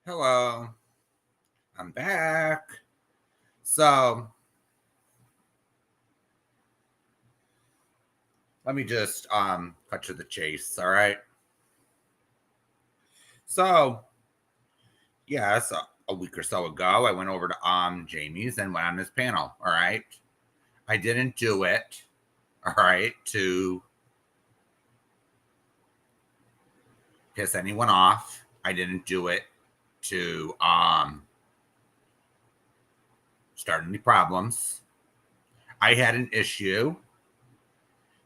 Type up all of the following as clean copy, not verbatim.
Hello, I'm back. So let me just cut to the chase. All right. So yes, a week or so ago, I went over to Jamie's and went on this panel. All right. I didn't do it. All right, to piss anyone off. I didn't do it to start any problems. I had an issue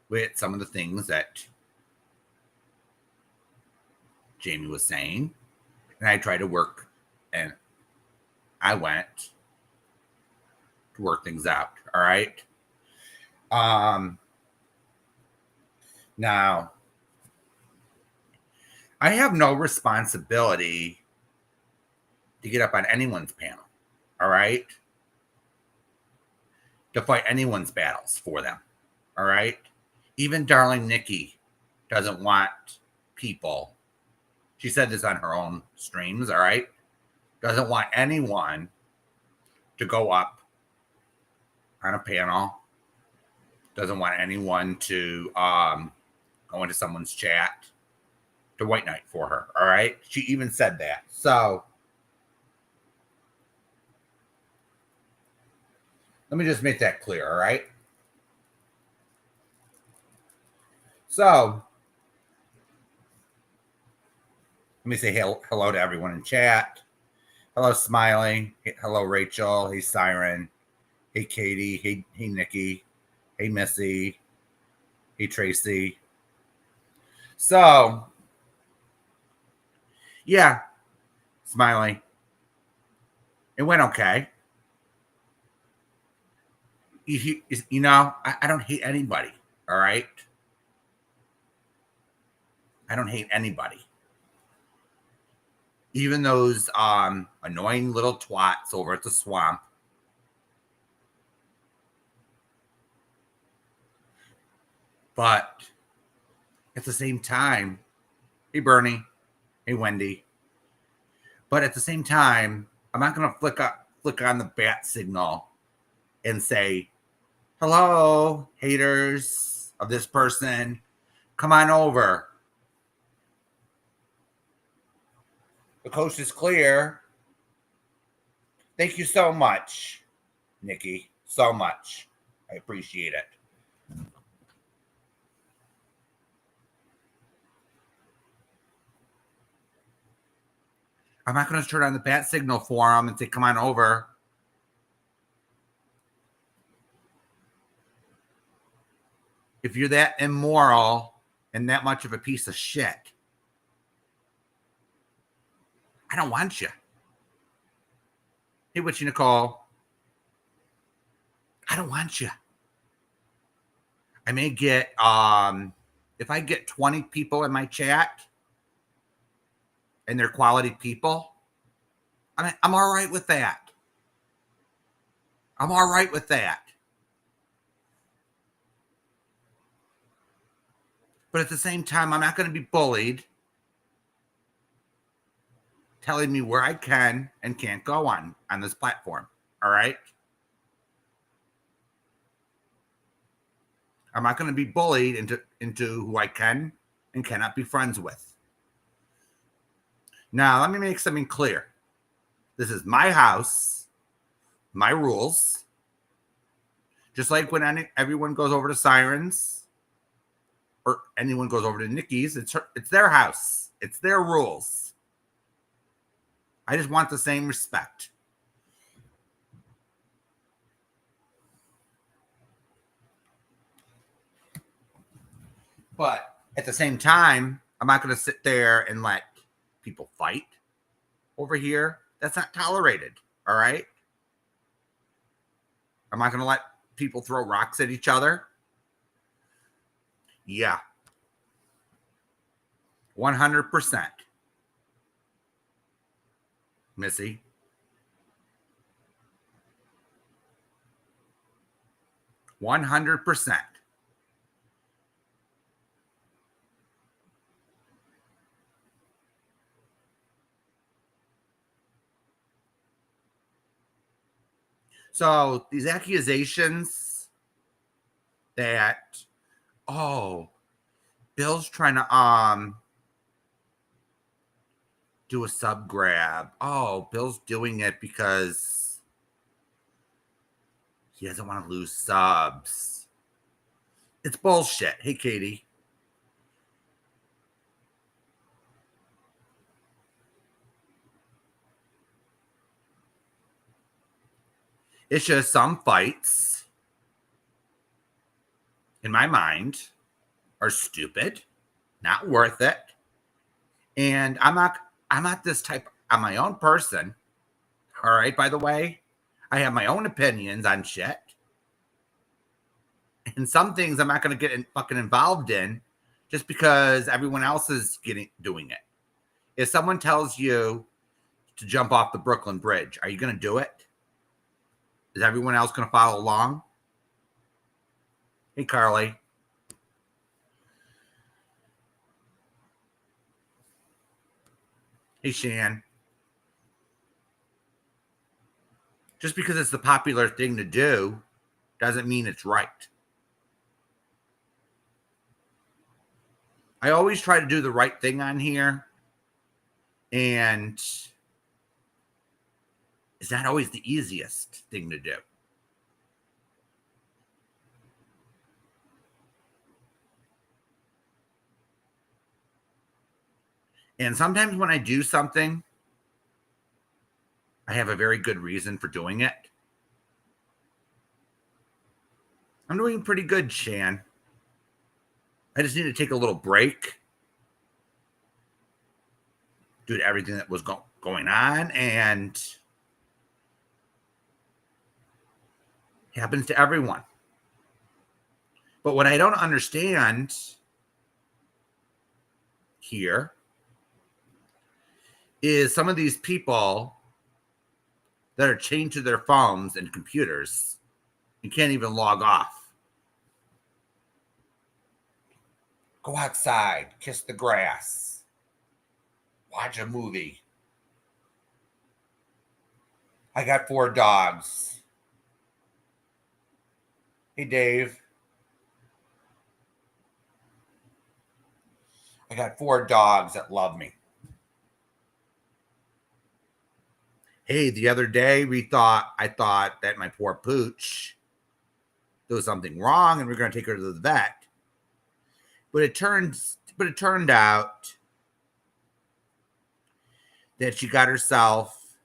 with some of the things that Jamie was saying, and I tried to work, and I went to work things out. All right. Um, Now, I have no responsibility to get up on anyone's panel. All right. To fight anyone's battles for them. All right. Even darling Nikki doesn't want people. She said this on her own streams. All right. Doesn't want anyone to go up on a panel. Doesn't want anyone to go into someone's chat to white knight for her. All right. She even said that. So let me just make that clear. All right. So let me say hello to everyone in chat. Hello, Smiling. Hello, Rachel. Hey, Siren. Hey, Katie. Hey, Nikki. Hey, Missy. Hey, Tracy. So, yeah, Smiling. It went okay. You know, I don't hate anybody. All right. I don't hate anybody. Even those annoying little twats over at the swamp. But at the same time, hey, Bernie. Hey, Wendy. But at the same time, I'm not going to flick on the bat signal and say, hello, haters of this person. Come on over. The coast is clear. Thank you so much, Nikki. So much. I appreciate it. I'm not going to turn on the bat signal for them and say, come on over. If you're that immoral and that much of a piece of shit, I don't want you. Hey, Witchy Nicole. I don't want you. I may get, if I get 20 people in my chat and they're quality people, I'm all right with that. I'm all right with that. But at the same time, I'm not going to be bullied telling me where I can and can't go on this platform. All right. I'm not going to be bullied into who I can and cannot be friends with. Now, let me make something clear. This is my house, my rules. Just like when everyone goes over to Sirens or anyone goes over to Nikki's, it's their house. It's their rules. I just want the same respect. But at the same time, I'm not going to sit there and let people fight over here. That's not tolerated. All right. I'm not going to let people throw rocks at each other. Yeah. 100%. Missy. 100%. So these accusations that, oh, Bill's trying to do a sub grab. Oh, Bill's doing it because he doesn't want to lose subs. It's bullshit. Hey, Katie. It's just some fights, in my mind, are stupid, not worth it. And I'm not this type. I'm my own person. All right, by the way. I have my own opinions on shit. And some things I'm not going to get fucking involved in just because everyone else is doing it. If someone tells you to jump off the Brooklyn Bridge, are you going to do it? Is everyone else going to follow along? Hey, Carly. Hey, Shan. Just because it's the popular thing to do doesn't mean it's right. I always try to do the right thing on here, and it's not always the easiest thing to do. And sometimes when I do something, I have a very good reason for doing it. I'm doing pretty good, Shan. I just need to take a little break due to everything that was going on, and it happens to everyone. But what I don't understand here is some of these people that are chained to their phones and computers and can't even log off. Go outside, kiss the grass, watch a movie. I got 4 dogs. Hey, Dave. I got 4 dogs that love me. Hey, the other day I thought that my poor Pooch, there was something wrong and we are going to take her to the vet. But it turned out that she got herself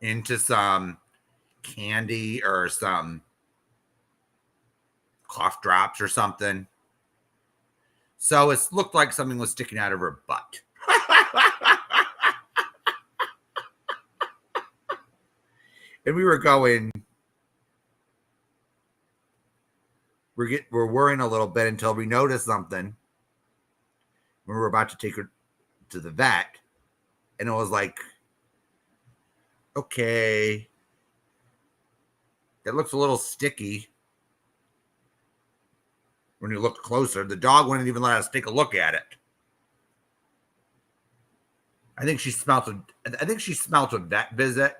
into some candy or some cough drops or something. So it looked like something was sticking out of her butt. And we were going, we're worrying a little bit until we noticed something. We were about to take her to the vet, and it was like, okay, that looks a little sticky. When you look closer, the dog wouldn't even let us take a look at it. I think she smelt a vet visit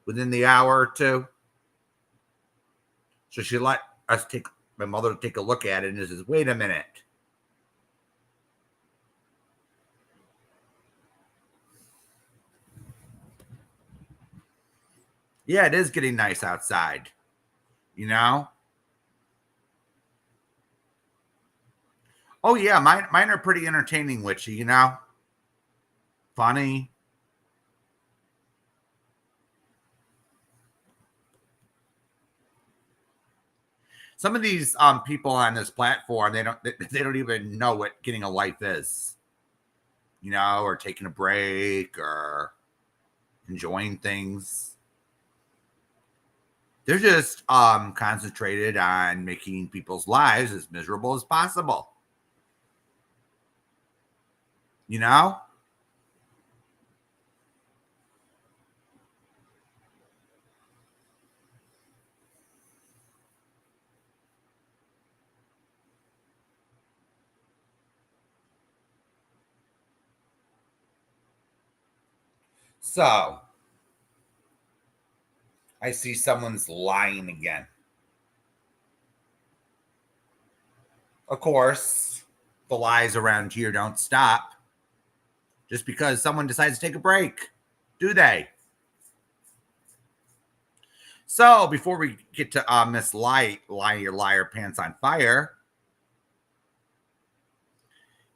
within the hour or two. So she let my mother take a look at it, and says, wait a minute. Yeah, it is getting nice outside. You know? Oh yeah, mine are pretty entertaining, Witchy, you know? Funny. Some of these people on this platform, they don't even know what getting a life is. You know, or taking a break or enjoying things. They're just concentrated on making people's lives as miserable as possible. You know? So, I see someone's lying again. Of course, the lies around here don't stop just because someone decides to take a break, do they? So, before we get to Miss Light, Lie Your Liar Pants on Fire,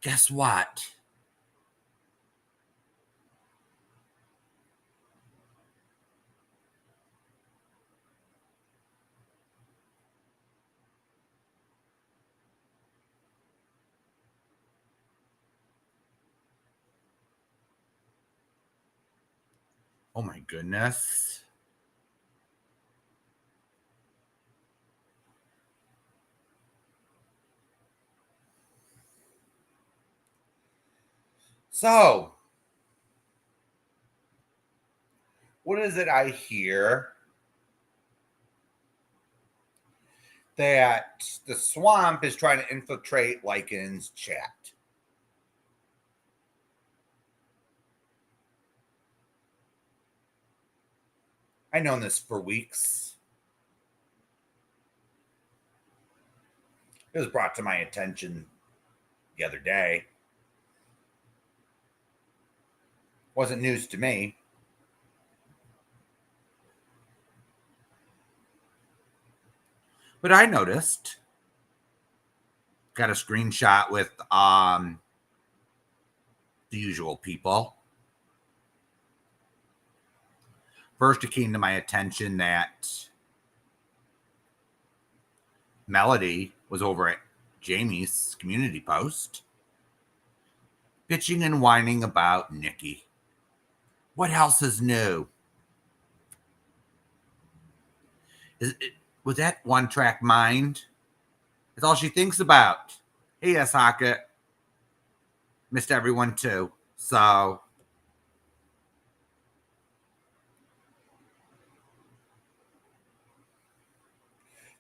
guess what? Oh my goodness. So, what is it I hear? That the swamp is trying to infiltrate Lycan's chat. I've known this for weeks. It was brought to my attention the other day. Wasn't news to me. But I noticed. Got a screenshot with the usual people. First, it came to my attention that Melody was over at Jamie's community post, bitching and whining about Nikki. What else is new? Was that one track mind? That's all she thinks about. Hey, yes, Hackett. Missed everyone too. So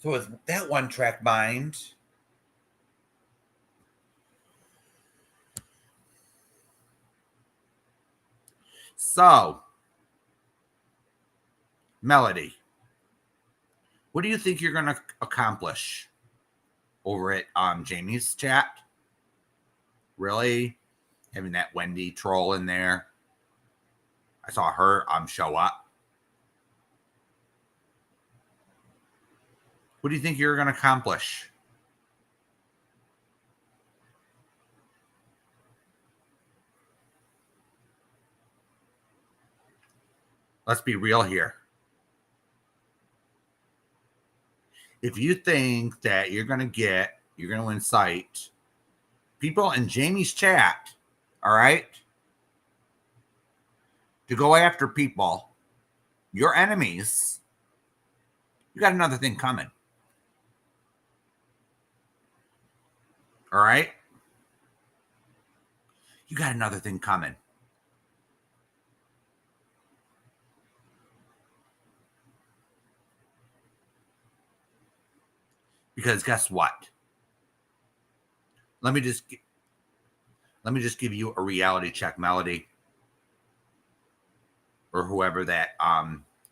is that one track mind? So, Melody, what do you think you're going to accomplish over at Jamie's chat? Really? Having that Wendy troll in there? I saw her show up. What do you think you're going to accomplish? Let's be real here. If you think that you're going to incite people in Jamie's chat, all right, to go after people, your enemies, you got another thing coming. All right? You got another thing coming. Because guess what? Let me just give you a reality check, Melody, or whoever that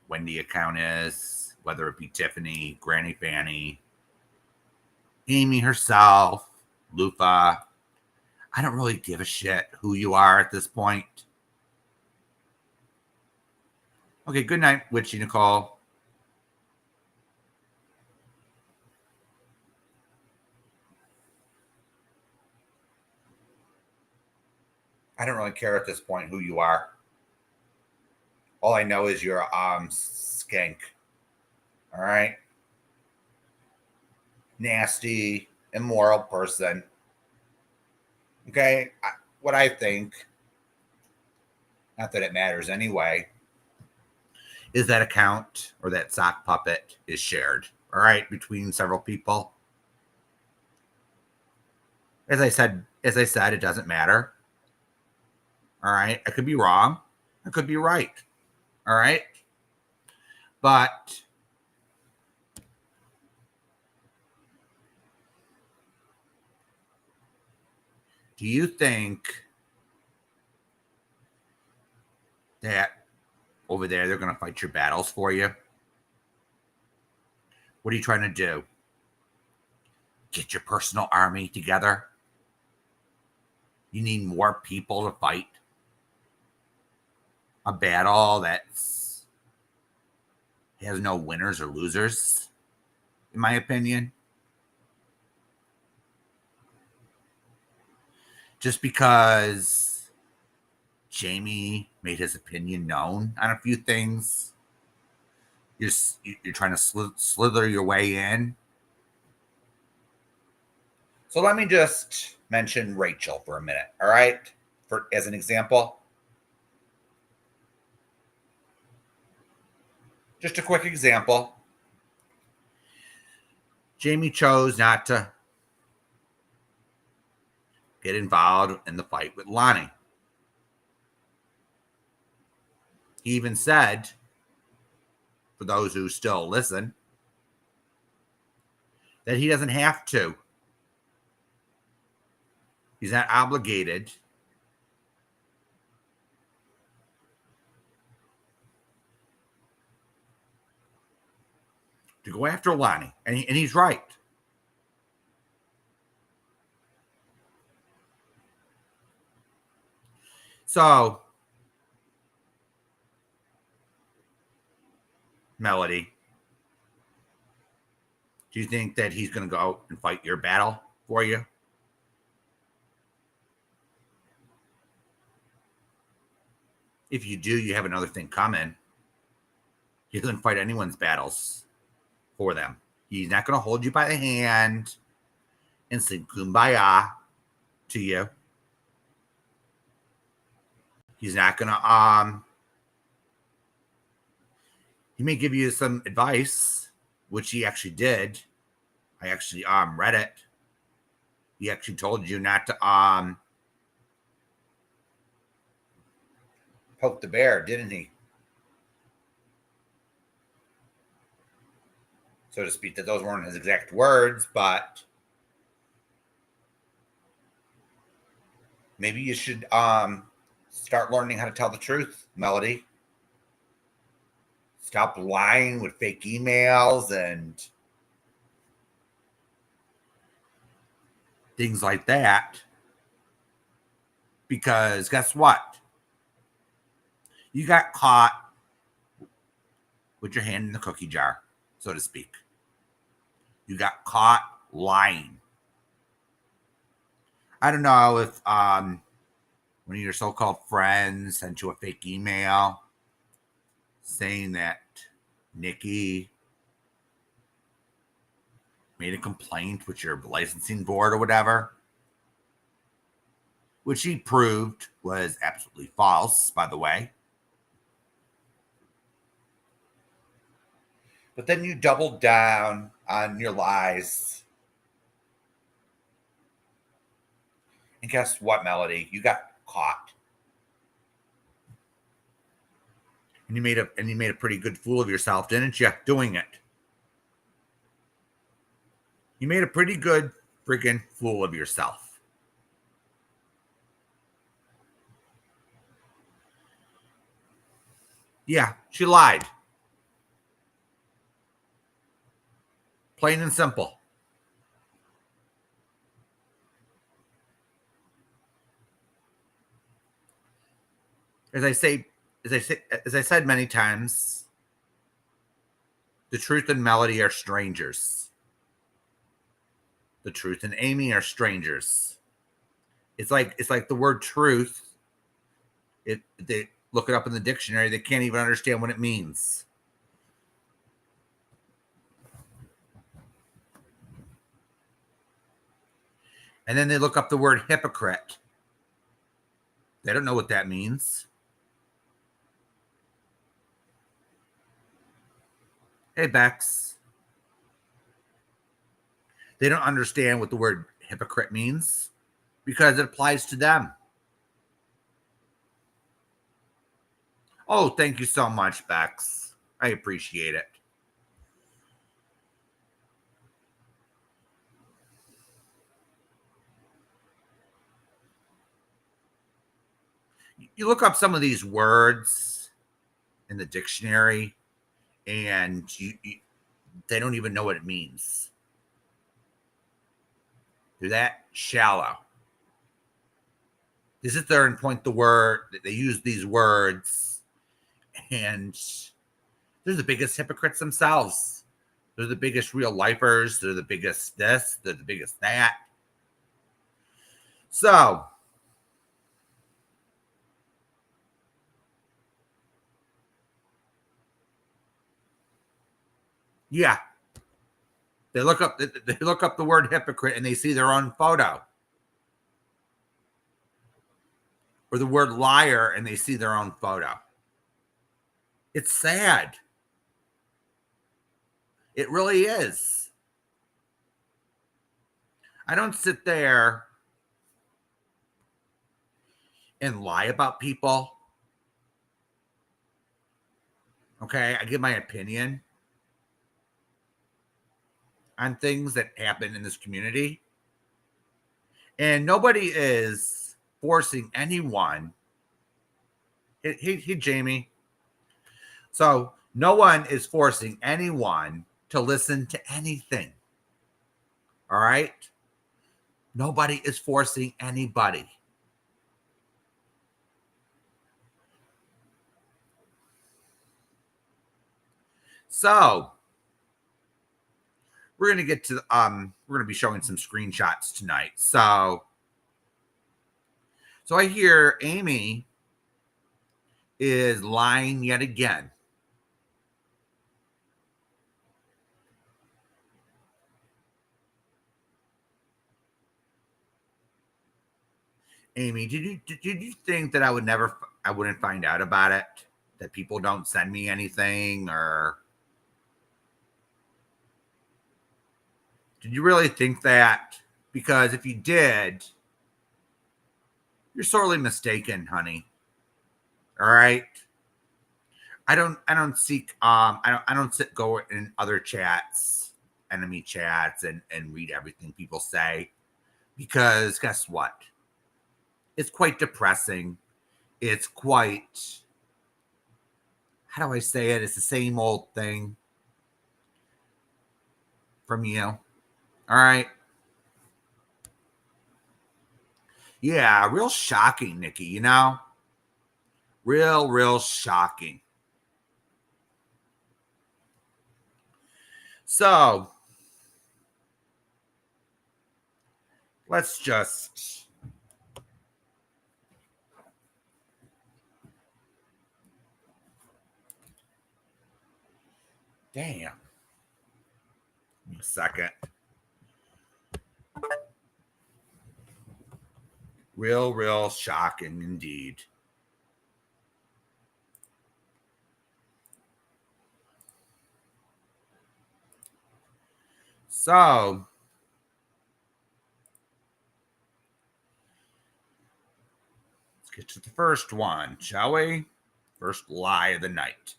Wendy account is, whether it be Tiffany, Granny Fanny, Amy herself, Lufa. I don't really give a shit who you are at this point. Okay, good night, Witchy Nicole. I don't really care at this point who you are. All I know is you're skank. All right? Nasty, immoral person. Okay? What I think, not that it matters anyway, is that account or that sock puppet is shared, all right, between several people. As I said, it doesn't matter. All right. I could be wrong. I could be right. All right. But do you think that over there. They're going to fight your battles for you. What are you trying to do? Get your personal army together? You need more people to fight a battle that has no winners or losers, in my opinion. Just because Jamie made his opinion known on a few things, you're trying to slither your way in. So let me just mention Rachel for a minute, all right? As an example. Just a quick example. Jamie chose not to get involved in the fight with Lonnie. He even said, for those who still listen, that he doesn't have to. He's not obligated to go after Lonnie. And he's right. So, Melody, do you think that he's going to go out and fight your battle for you? If you do, you have another thing coming. He doesn't fight anyone's battles for them. He's not going to hold you by the hand and sing kumbaya to you. He's not going to, he may give you some advice, which he actually did. I actually read it. He actually told you not to poke the bear, didn't he? So to speak, that those weren't his exact words, but maybe you should start learning how to tell the truth, Melody. Stop lying with fake emails and things like that. Because guess what? You got caught with your hand in the cookie jar, so to speak. You got caught lying. I don't know if one of your so-called friends sent you a fake email saying that Nikki made a complaint with your licensing board or whatever, which he proved was absolutely false, by the way. But then you doubled down on your lies. And guess what, Melody? You got caught. And you made a pretty good fool of yourself, didn't you? Doing it. You made a pretty good freaking fool of yourself. Yeah, she lied. Plain and simple. As I said many times, the truth and Melody are strangers. The truth and Amy are strangers. It's like the word truth. They look it up in the dictionary, they can't even understand what it means. And then they look up the word hypocrite. They don't know what that means. Hey, Bex. They don't understand what the word hypocrite means because it applies to them. Oh, thank you so much, Bex. I appreciate it. You look up some of these words in the dictionary, and they don't even know what it means. They're that shallow. They sit there and point the word. They use these words, and they're the biggest hypocrites themselves. They're the biggest real lifers. They're the biggest this. They're the biggest that. So, yeah, they look up the word hypocrite and they see their own photo, or the word liar and they see their own photo. It's sad. It really is. I don't sit there and lie about people. Okay, I give my opinion on things that happen in this community. And nobody is forcing anyone. Hey, Jamie. So no one is forcing anyone to listen to anything. All right? Nobody is forcing anybody. So we're gonna get to we're gonna be showing some screenshots tonight. So I hear Amy is lying yet again. Amy, did you think that I wouldn't find out about it? That people don't send me anything, or did you really think that? Because if you did, you're sorely mistaken, honey. All right. I don't seek I don't sit go in other chats, enemy chats, and read everything people say, because guess what? It's quite depressing. It's quite, how do I say it? It's the same old thing from you. All right. Yeah, real shocking, Nikki, real shocking. So let's just damn. A second. Real shocking indeed. So let's get to the first one, shall we? First lie of the night.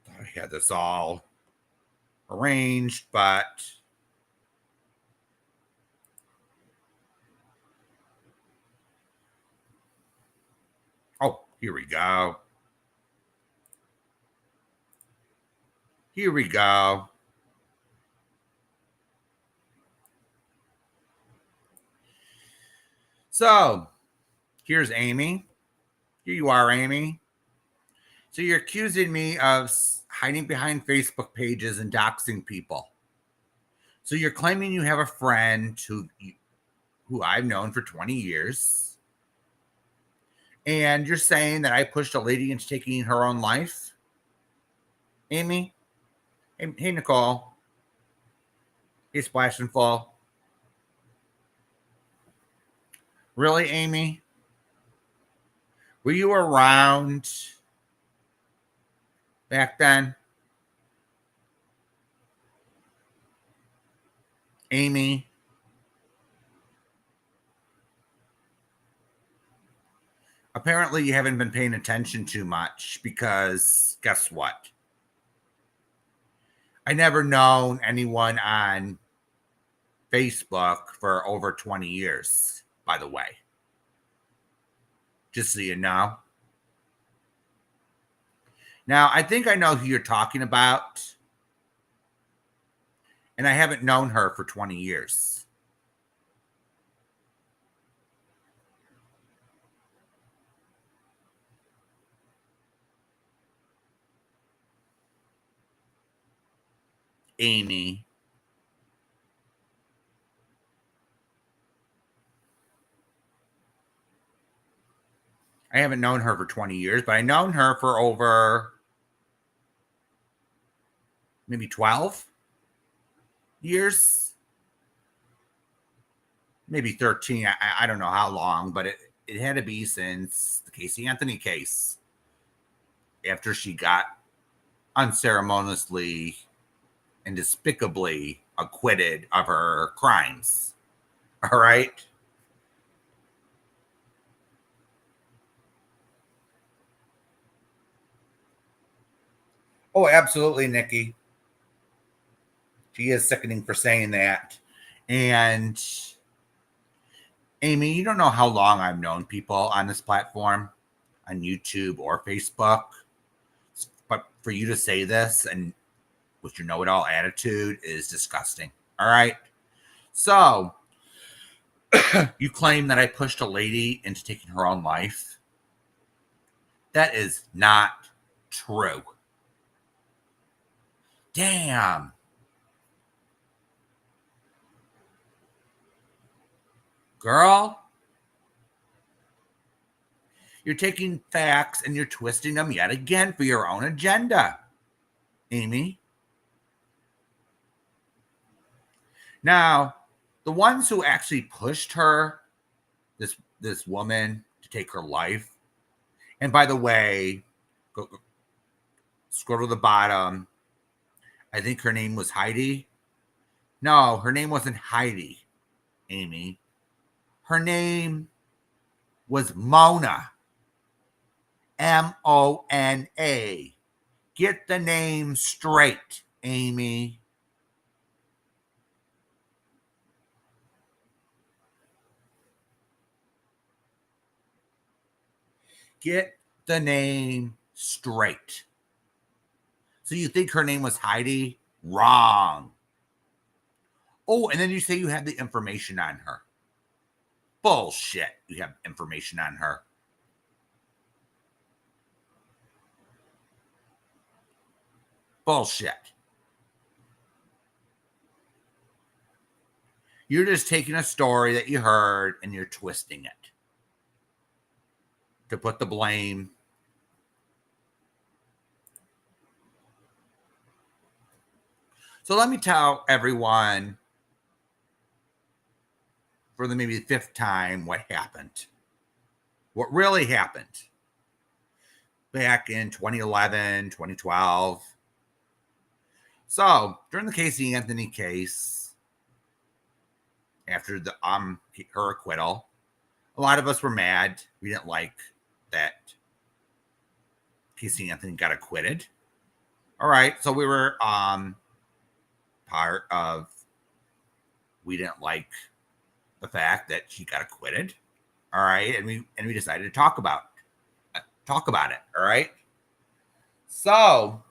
Thought I had this all arranged, but oh, here we go. Here we go. So here's Amy. Here you are, Amy. So you're accusing me of hiding behind Facebook pages and doxing people. So you're claiming you have a friend who I've known for 20 years. And you're saying that I pushed a lady into taking her own life? Amy? Hey Nicole. Hey, Splash and Fall. Really, Amy? Were you around back then? Amy? Apparently, you haven't been paying attention too much, because guess what? I never known anyone on Facebook for over 20 years, by the way. Just so you know. Now, I think I know who you're talking about, and I haven't known her for 20 years. Amy. I haven't known her for 20 years, but I've known her for over maybe 12 years, maybe 13. I don't know how long, but it had to be since the Casey Anthony case, after she got unceremoniously and despicably acquitted of her crimes. All right. Oh, absolutely, Nikki. She is sickening for saying that. And Amy, you don't know how long I've known people on this platform, on YouTube or Facebook. But for you to say this and with your know-it-all attitude is disgusting. All right. So you claim that I pushed a lady into taking her own life. That is not true. Damn. Girl, you're taking facts and you're twisting them yet again for your own agenda, Amy. Now, the ones who actually pushed her, this woman, to take her life, and by the way, go scroll to the bottom. I think her name was Heidi. No, her name wasn't Heidi, Amy. Her name was Mona. Mona. Get the name straight, Amy. Get the name straight. So you think her name was Heidi? Wrong. Oh, and then you say you have the information on her. Bullshit. You have information on her. Bullshit. You're just taking a story that you heard and you're twisting it to put the blame. So let me tell everyone for the maybe fifth time what happened. What really happened back in 2011, 2012. So during the Casey Anthony case, after the her acquittal, a lot of us were mad. We didn't like that Casey Anthony got acquitted. All right, so we were part of. We didn't like the fact that she got acquitted. All right, and we decided to talk about it. All right. So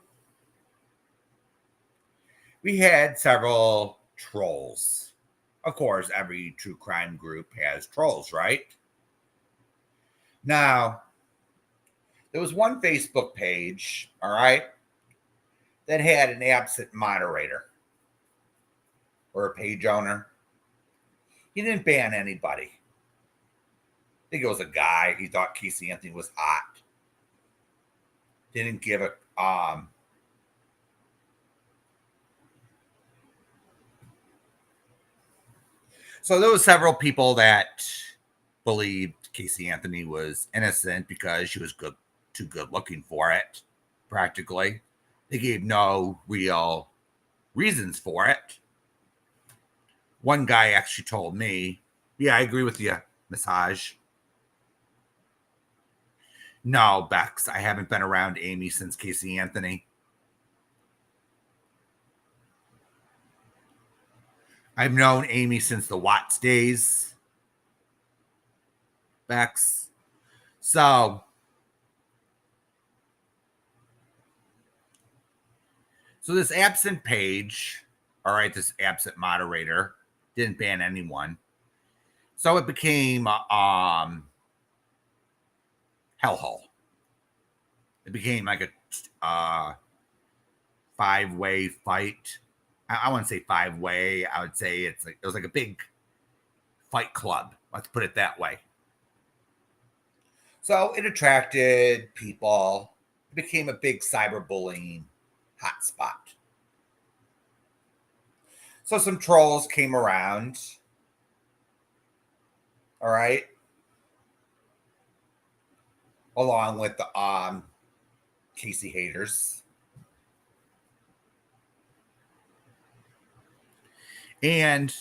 we had several trolls. Of course, every true crime group has trolls, right? Now, there was one Facebook page, all right, that had an absent moderator or a page owner. He didn't ban anybody. I think it was a guy. He thought Casey Anthony was hot. Didn't give a So there was several people that believed Casey Anthony was innocent because she was too good looking for it. Practically, they gave no real reasons for it. One guy actually told me, "Yeah, I agree with you, Massage." No, Bex, I haven't been around Amy since Casey Anthony. I've known Amy since the Watts days, Bex. So this absent page, all right, this absent moderator didn't ban anyone. So it became hellhole. It became like a five-way fight. I wouldn't say five-way. I would say it was like a big fight club. Let's put it that way. So it attracted people. It became a big cyberbullying hotspot. So some trolls came around. All right. Along with the Casey haters. And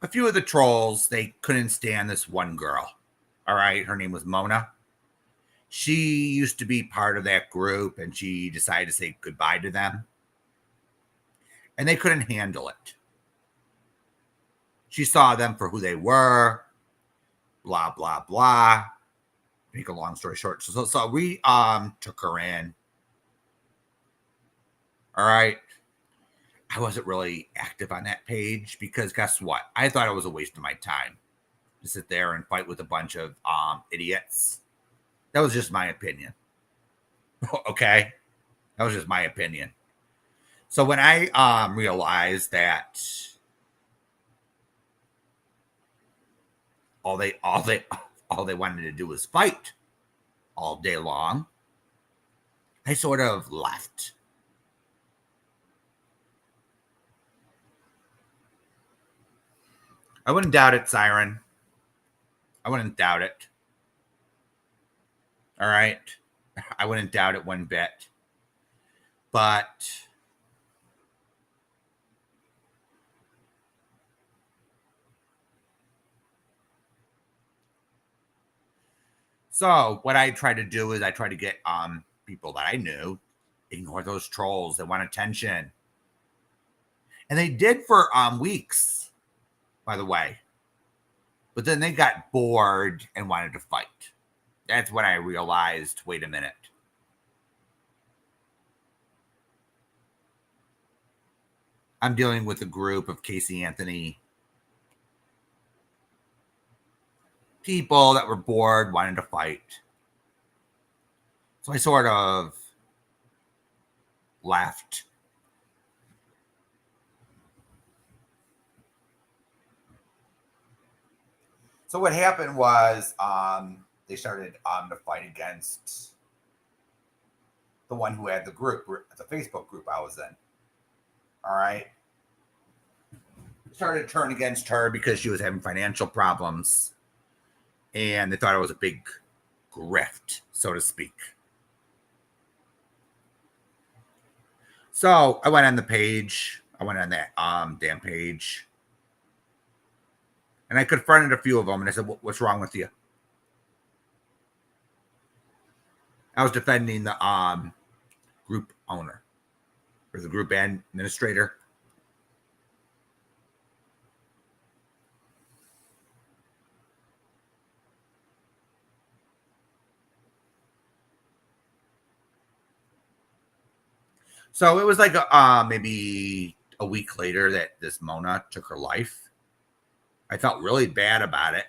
a few of the trolls, they couldn't stand this one girl. All right. Her name was Mona. She used to be part of that group and she decided to say goodbye to them. And they couldn't handle it. She saw them for who they were, blah, blah, blah. Make a long story short. So we took her in. All right. I wasn't really active on that page because guess what? I thought it was a waste of my time to sit there and fight with a bunch of idiots. That was just my opinion. Okay. That was just my opinion. So when I realized that all they wanted to do was fight all day long, I sort of left. I wouldn't doubt it, Siren. I wouldn't doubt it. All right. I wouldn't doubt it one bit. But so what I try to do is I try to get people that I knew, ignore those trolls that want attention. And they did for weeks, by the way. But then they got bored and wanted to fight. That's when I realized, wait a minute. I'm dealing with a group of Casey Anthony people that were bored, wanted to fight. So I sort of left. So what happened was they started to fight against the one who had the group, the Facebook group I was in. All right. Started to turn against her because she was having financial problems. And they thought it was a big grift, so to speak. So I went on the page. I went on that damn page. And I confronted a few of them and I said, what's wrong with you? I was defending the group owner or the group administrator. So it was like maybe a week later that this Mona took her life. I felt really bad about it.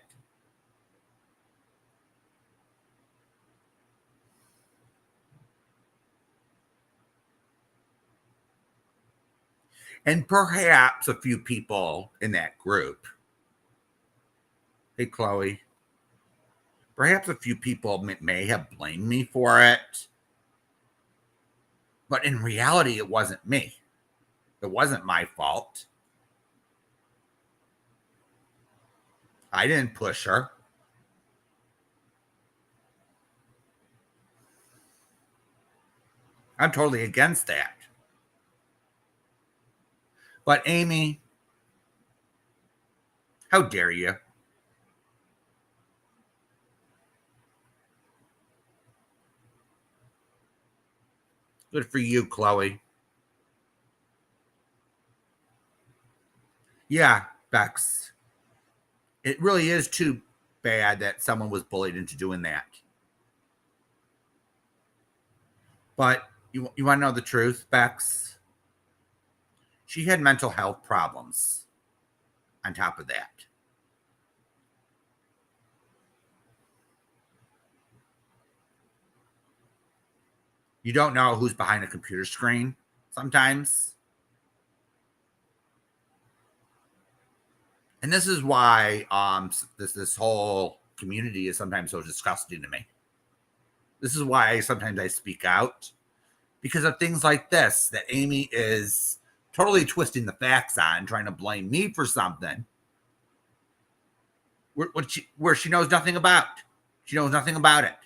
And perhaps a few people in that group, hey, Chloe, perhaps a few people may have blamed me for it. But in reality, it wasn't me. It wasn't my fault. I didn't push her. I'm totally against that. But Amy, how dare you? Good for you, Chloe. Yeah, Bex. It really is too bad that someone was bullied into doing that. But you want to know the truth, Bex? She had mental health problems on top of that. You don't know who's behind a computer screen sometimes. And this is why this whole community is sometimes so disgusting to me. This is why sometimes I speak out, because of things like this that Amy is totally twisting the facts on, trying to blame me for something where she knows nothing about. She knows nothing about it.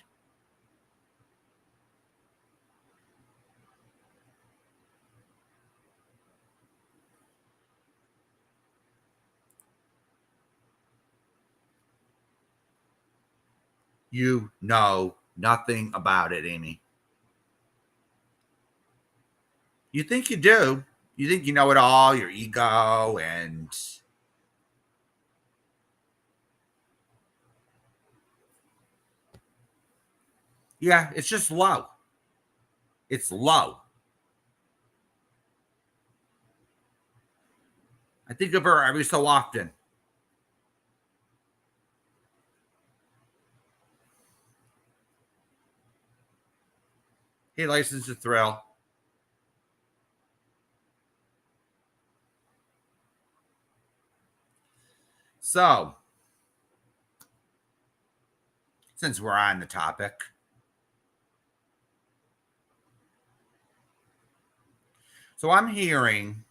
You know nothing about it, Amy. You think you do. You think you know it all, your ego, and yeah, it's just low. It's low. I think of her every so often. Hey, License to Thrill. So, since we're on the topic, so I'm hearing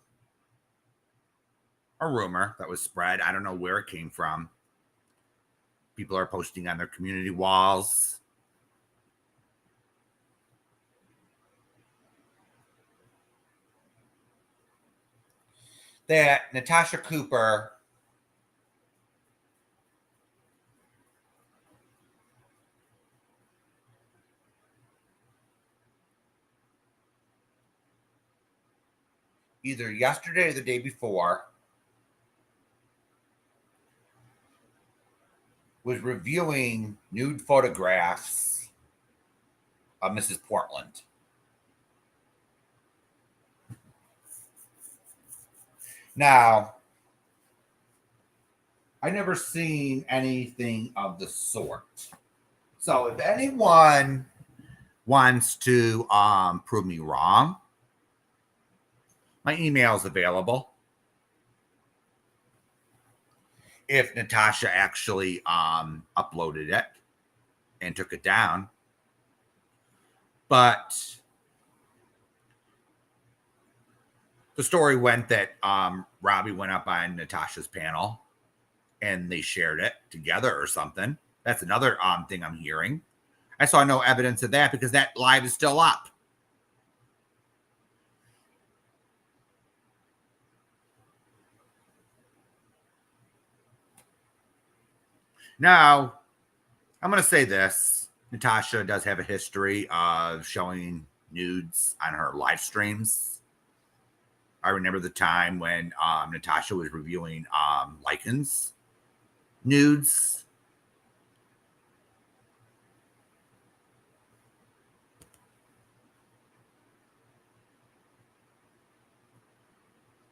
a rumor that was spread. I don't know where it came from. People are posting on their community walls that Natasha Cooper either yesterday or the day before was reviewing nude photographs of Mrs. Portland. Now, I never seen anything of the sort. So if anyone wants to prove me wrong, my email is available. If Natasha actually uploaded it and took it down, but the story went that Robbie went up on Natasha's panel and they shared it together or something. That's another thing I'm hearing. I saw no evidence of that because that live is still up. Now, I'm going to say this. Natasha does have a history of showing nudes on her live streams. I remember the time when Natasha was reviewing Lycan's nudes.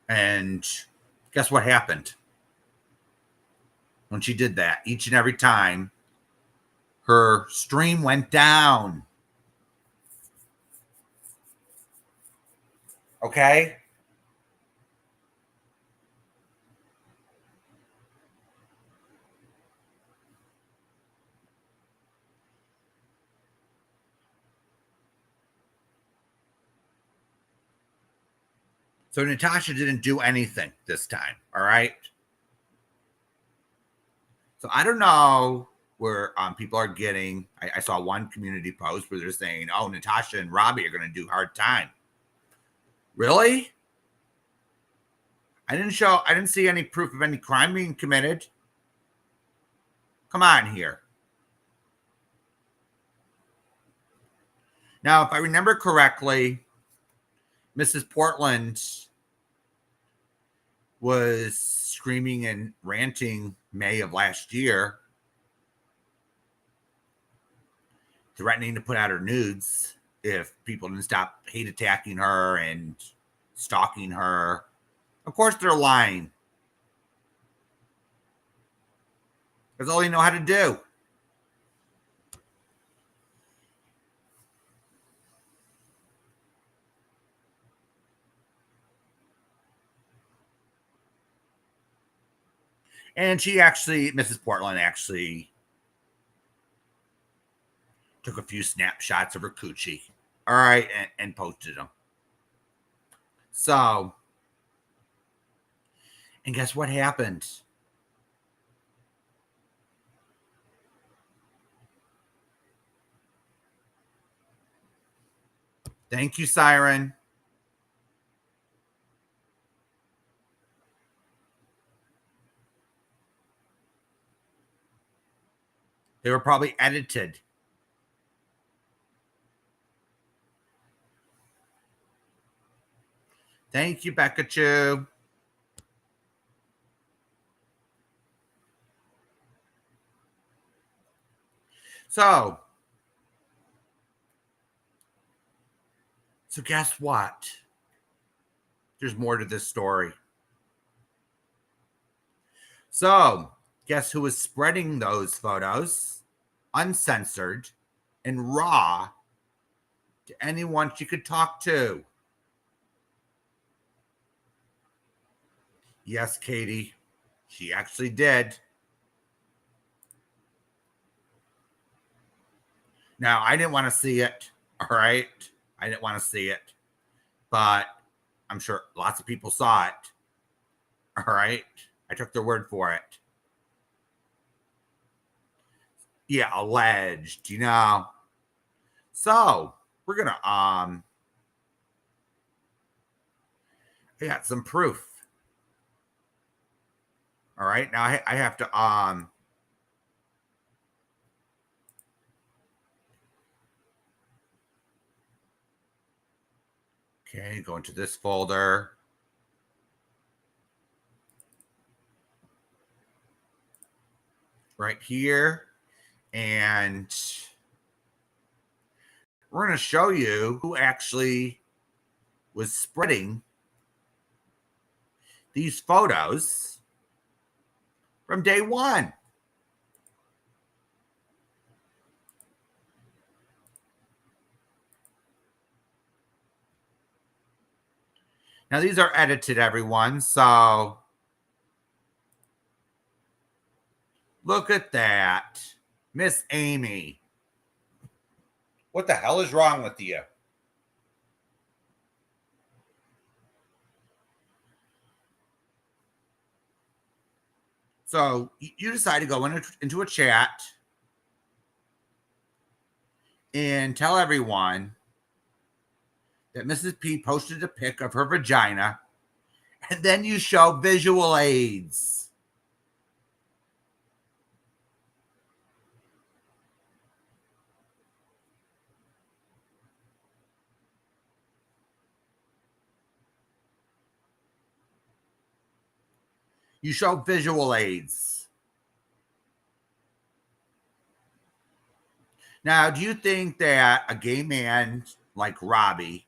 And guess what happened? When she did that, each and every time, her stream went down. Okay? So Natasha didn't do anything this time. All right. So I don't know where people are getting. I saw one community post where they're saying, "Oh, Natasha and Robbie are going to do hard time." Really? I didn't see any proof of any crime being committed. Come on here. Now, if I remember correctly, Mrs. Portland was screaming and ranting May of last year, threatening to put out her nudes if people didn't stop hate attacking her and stalking her. Of course, they're lying. That's all they know how to do. And she actually, Mrs. Portland actually took a few snapshots of her coochie, all right, and posted them. So, and guess what happened? Thank you, Siren. They were probably edited. Thank you, Becca Chu. So guess what? There's more to this story. So, guess who was spreading those photos, uncensored and raw, to anyone she could talk to? Yes, Katie, she actually did. Now, I didn't want to see it, all right? I didn't want to see it, but I'm sure lots of people saw it, all right? I took their word for it. Yeah, alleged, So, we're going to, I got some proof. All right, now I have to, okay, go into this folder. Right here. And we're going to show you who actually was spreading these photos from day one. Now, these are edited, everyone. So look at that. Miss Amy. What the hell is wrong with you? So you decide to go into a chat and tell everyone that Mrs. P posted a pic of her vagina, and then you show visual aids. You show visual aids. Now, do you think that a gay man like Robbie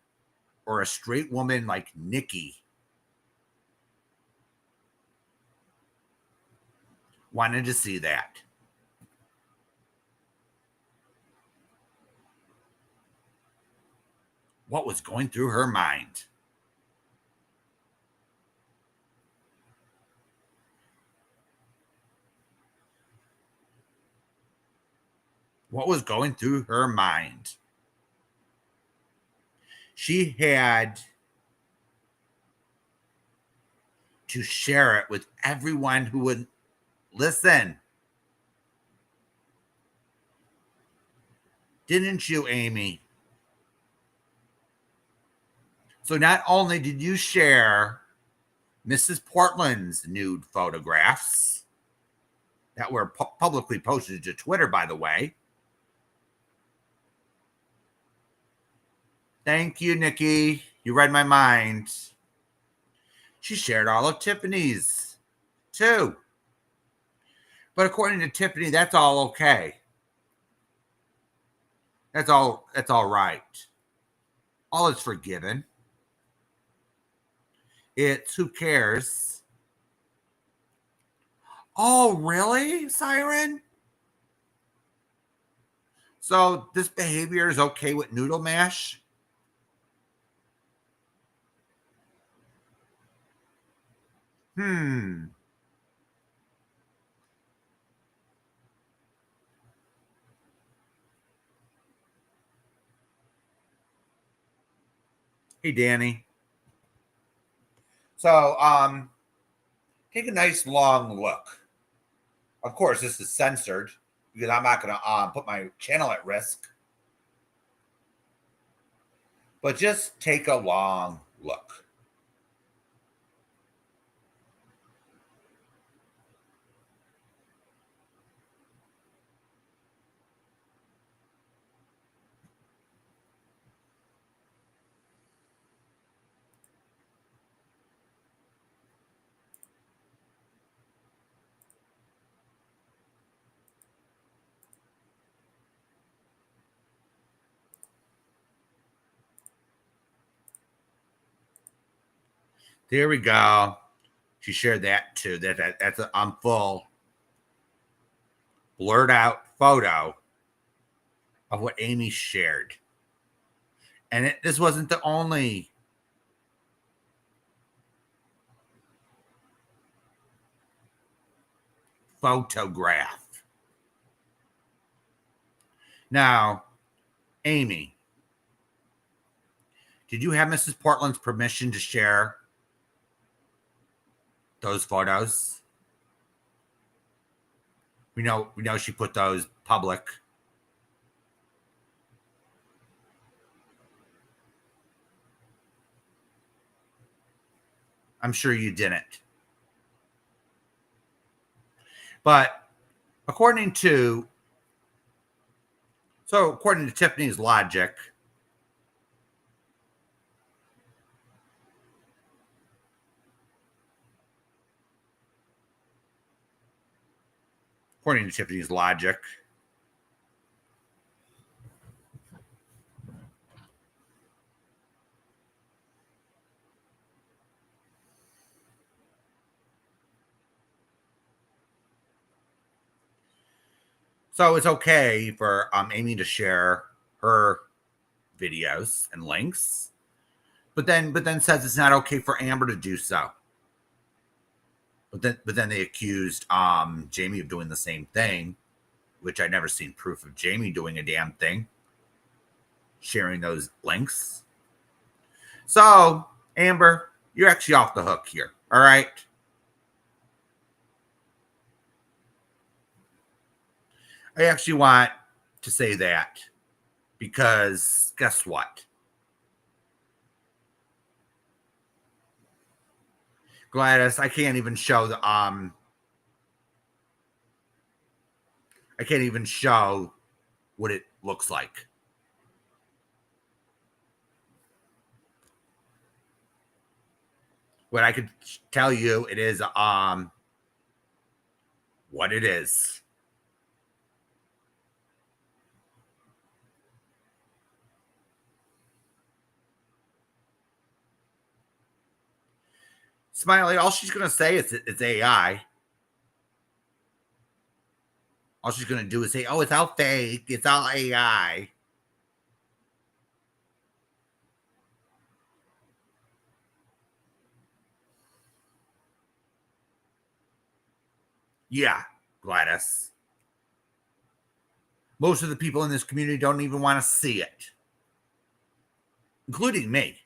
or a straight woman like Nikki wanted to see that? What was going through her mind? What was going through her mind? She had to share it with everyone who would listen. Didn't you, Amy? So not only did you share Mrs. Portland's nude photographs that were publicly posted to Twitter, by the way. Thank you, Nikki. You read my mind. She shared all of Tiffany's too. But according to Tiffany, that's all okay. That's all right. All is forgiven. It's who cares. Oh, really, Siren? So this behavior is okay with Noodle Mash? Hmm. Hey, Danny. So, take a nice long look. Of course, this is censored because I'm not going to put my channel at risk. But just take a long look. There we go. She shared that too. That's a full blurred out photo of what Amy shared. And this wasn't the only photograph. Now, Amy, did you have Mrs. Portland's permission to share those photos? We know she put those public. I'm sure you didn't. But according to Tiffany's logic, so it's okay for Amy to share her videos and links, but then says it's not okay for Amber to do so. But then they accused Jamie of doing the same thing, which I'd never seen proof of Jamie doing a damn thing, sharing those links. So, Amber, you're actually off the hook here. All right. I actually want to say that because guess what? Gladys, I can't even show what it looks like. What I could tell you it is what it is. Smiley, all she's gonna say is it's AI. All she's gonna do is say, "Oh, it's all fake. It's all AI." Yeah, Gladys. Most of the people in this community don't even want to see it, including me.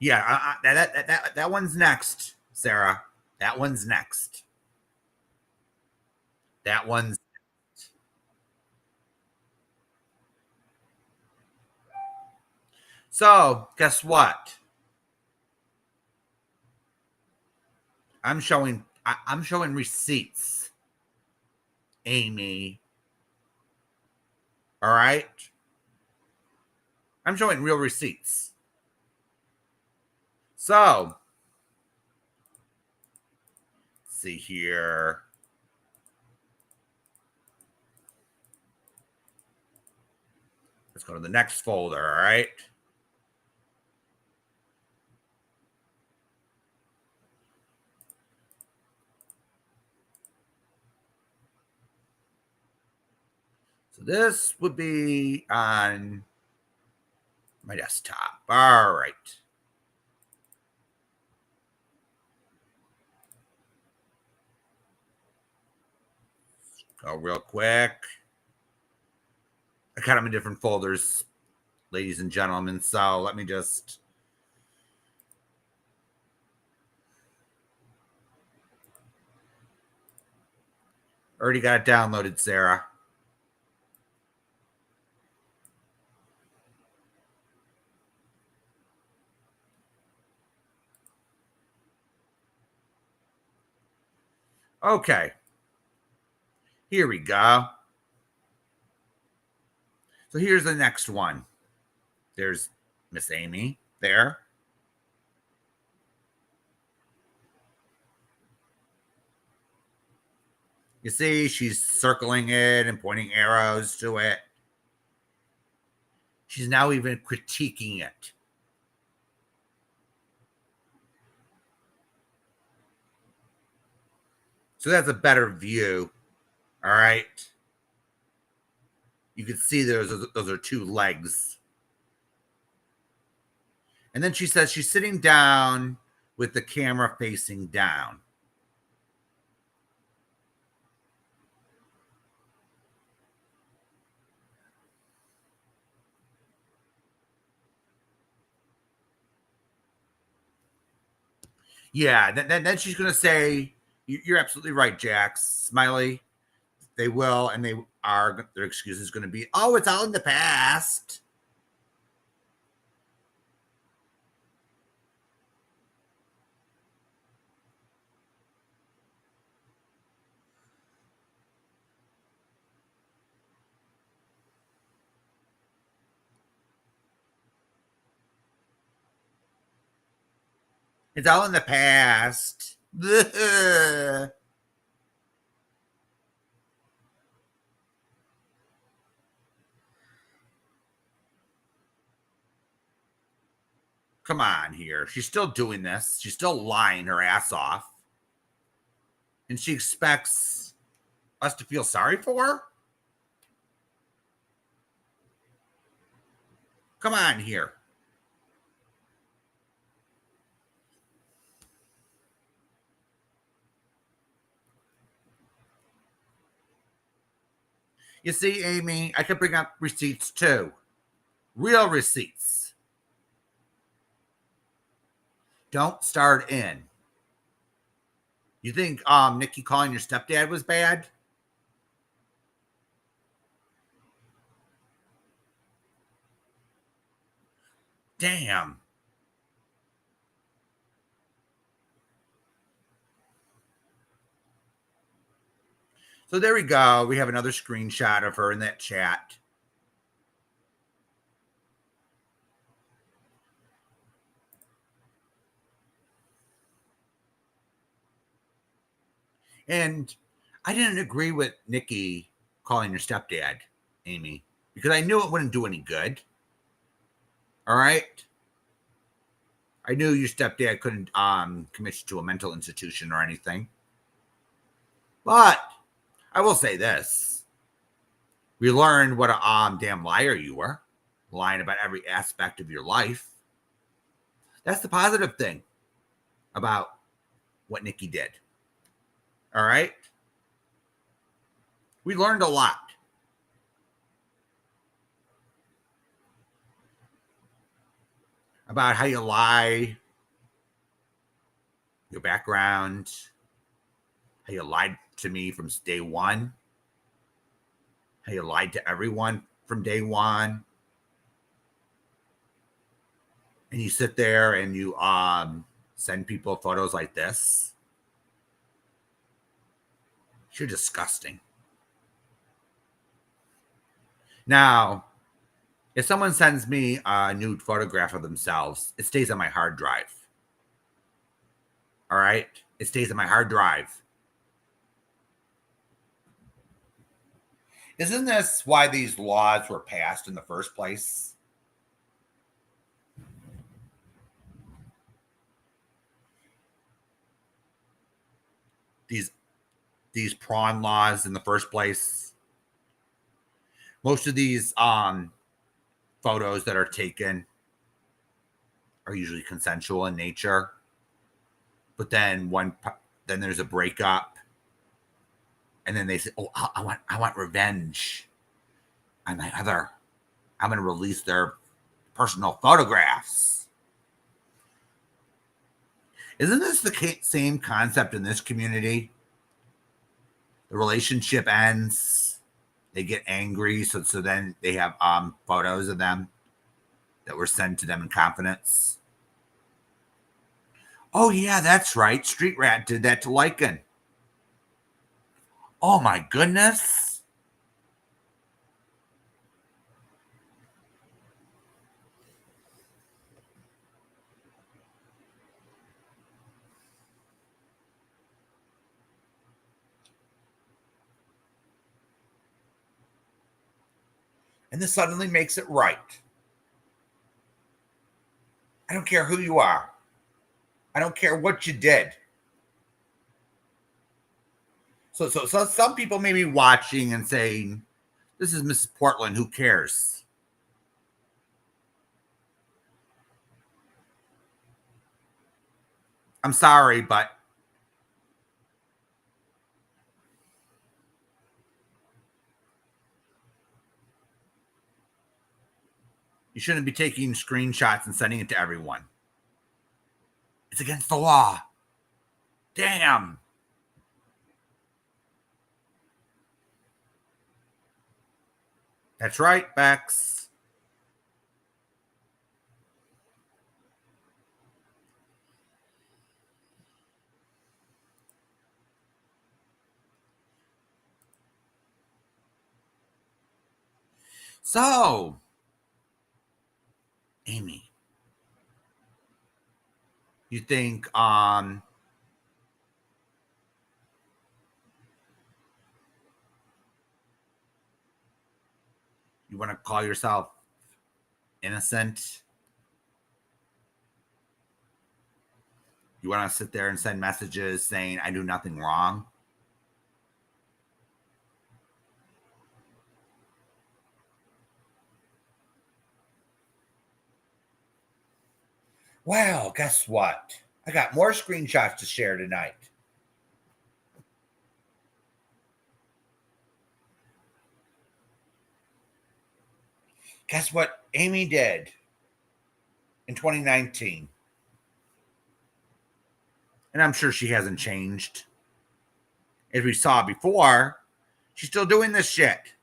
Yeah, that one's next, Sarah. That one's next. That one's so. Guess what? I'm showing receipts, Amy. All right. I'm showing real receipts. So see here. Let's go to the next folder, all right? So this would be on my desktop. All right. Go real quick. I cut them in different folders, ladies and gentlemen. So let me just. Already got it downloaded, Sarah. Okay. Here we go. So here's the next one. There's Miss Amy there. You see, she's circling it and pointing arrows to it. She's now even critiquing it. So that's a better view. All right. You can see those are two legs. And then she says she's sitting down with the camera facing down. Yeah, then she's going to say, you're absolutely right, Jax. Smiley, they will, and their excuse is going to be, oh, it's all in the past. It's all in the past. Come on here. She's still doing this. She's still lying her ass off. And she expects us to feel sorry for her? Come on here. You see, Amy, I could bring up receipts too. Real receipts. Don't start in. You think Nikki calling your stepdad was bad? Damn. So there we go. We have another screenshot of her in that chat. And I didn't agree with Nikki calling your stepdad, Amy, because I knew it wouldn't do any good. All right. I knew your stepdad couldn't commit you to a mental institution or anything. But I will say this. We learned what a damn liar you were, lying about every aspect of your life. That's the positive thing about what Nikki did. All right? We learned a lot. About how you lie, your background, how you lied to me from day one, how you lied to everyone from day one. And you sit there and you send people photos like this. You're disgusting. Now, if someone sends me a nude photograph of themselves, it stays on my hard drive. All right? It stays on my hard drive. Isn't this why these laws were passed in the first place? These these prawn laws in the first place. Most of these photos that are taken are usually consensual in nature. But then there's a breakup, and then they say, "Oh, I want revenge on my other. I'm going to release their personal photographs." Isn't this the same concept in this community? The relationship ends, they get angry, so then they have photos of them that were sent to them in confidence. Oh yeah, that's right. Street Rat did that to Lycan. Oh my goodness. And this suddenly makes it right. I don't care who you are. I don't care what you did. So some people may be watching and saying, "This is Mrs. Portland. Who cares?" I'm sorry, but you shouldn't be taking screenshots and sending it to everyone. It's against the law. Damn. That's right, Bex. So, Amy, you think you want to call yourself innocent? You want to sit there and send messages saying I do nothing wrong? Well, guess what? I got more screenshots to share tonight. Guess what Amy did in 2019? And I'm sure she hasn't changed. As we saw before, she's still doing this shit.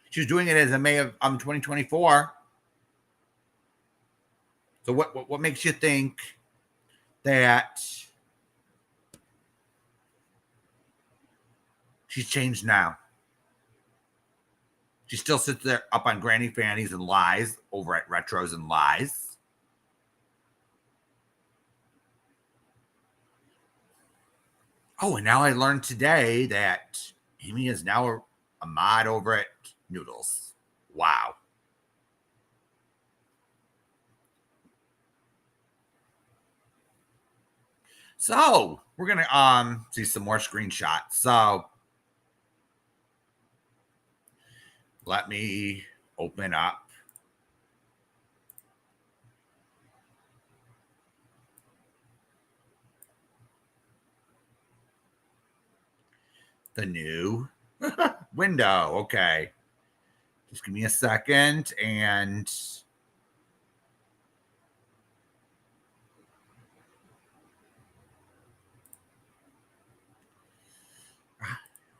She was doing it as of May of 2024. So what makes you think that she's changed now? She still sits there up on Granny Fannies and lies over at Retros and Lies. Oh, and now I learned today that Amy is now a mod over at Noodles. Wow. So we're gonna see some more screenshots. So let me open up the new window. Okay. Just give me a second and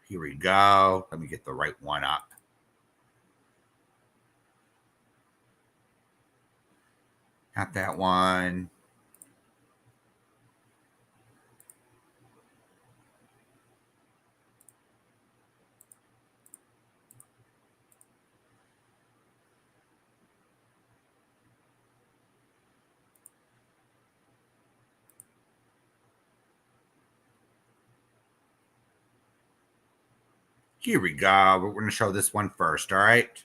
here we go. Let me get the right one up. Not that one. Here we go. We're going to show this one first, all right?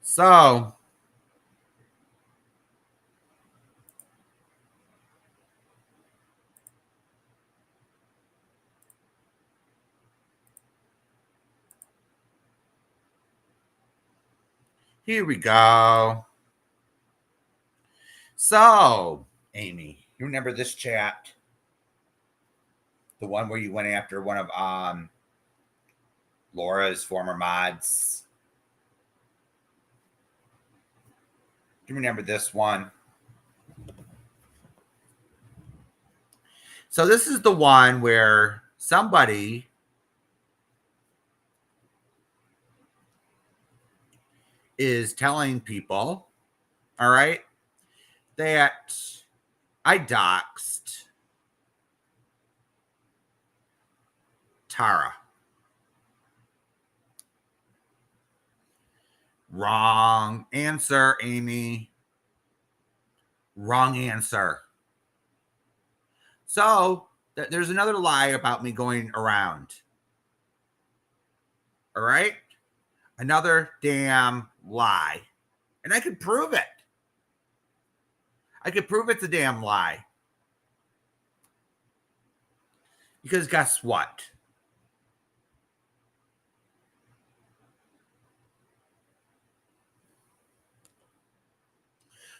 So, here we go. So, Amy, you remember this chat? The one where you went after one of Laura's former mods. Do you remember this one? So this is the one where somebody is telling people, all right, that I doxed Tara. Wrong answer, Amy. Wrong answer. So there's another lie about me going around. All right? Another damn lie. And I could prove it. I could prove it's a damn lie. Because guess what?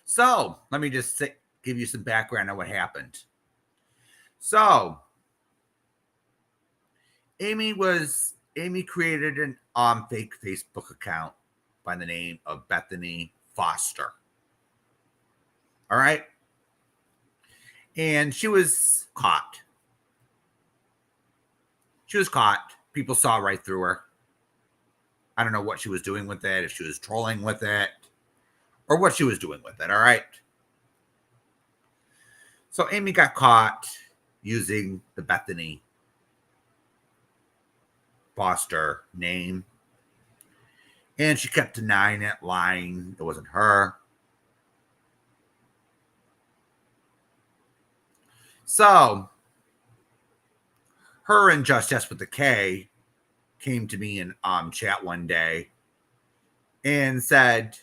So let me just give you some background on what happened. So Amy created an fake Facebook account by the name of Bethany Foster. All right. And she was caught. She was caught. People saw right through her. I don't know what she was doing with it, if she was trolling with it, or what she was doing with it. All right. So Amy got caught using the Bethany Foster name. And she kept denying it, lying. It wasn't her. So her and Justice with the K came to me in chat one day and said,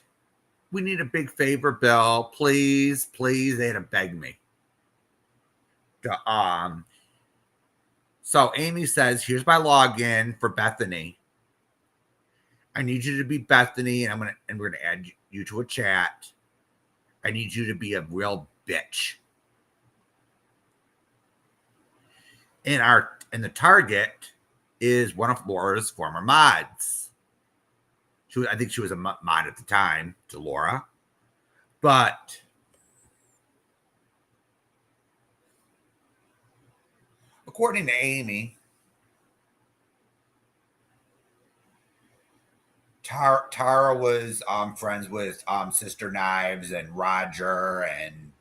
we need a big favor, Bill. Please, please. They had to beg me. So Amy says, here's my login for Bethany. I need you to be Bethany, and we're gonna add you to a chat. I need you to be a real bitch. And the target is one of Laura's former mods. I think she was a mod at the time to Laura, but according to Amy, Tara was friends with Sister Knives and Roger, and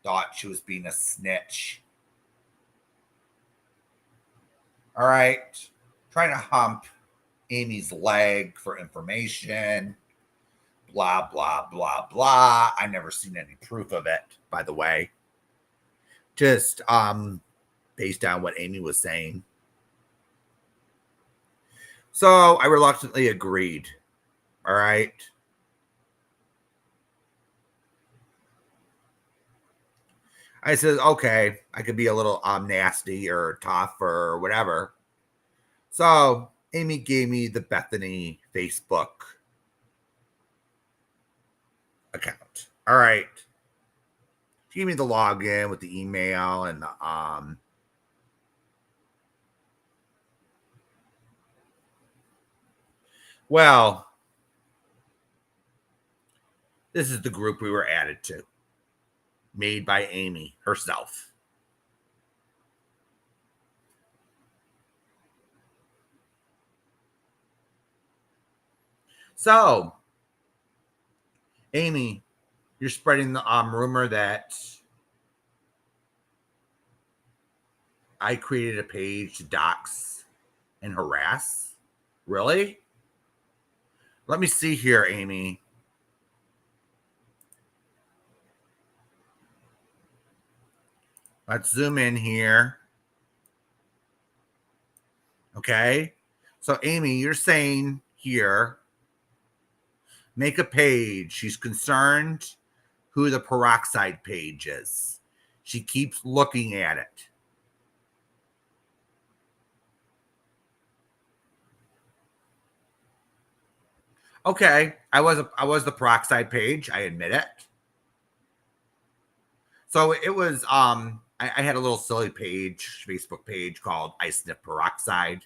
thought she was being a snitch. All right, trying to hump Amy's leg for information. Blah blah blah blah. I never seen any proof of it, by the way. Just based on what Amy was saying. So I reluctantly agreed. All right. I said, okay, I could be a little nasty or tough or whatever. So Amy gave me the Bethany Facebook account. All right. She gave me the login with the email and the well, this is the group we were added to, made by Amy herself. So, Amy, you're spreading the rumor that I created a page to dox and harass. Really? Let me see here, Amy. Let's zoom in here. Okay. So, Amy, you're saying here, make a page. She's concerned who the peroxide page is. She keeps looking at it. Okay, I was the peroxide page. I admit it. So it was I had a little silly page, Facebook page called I Sniff Peroxide.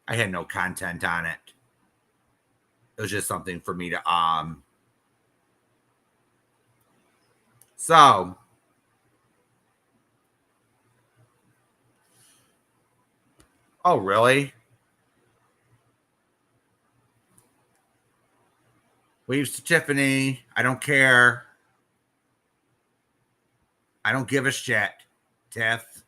I had no content on it. It was just something for me to so oh really? Waves to Tiffany. I don't care. I don't give a shit. Tiff.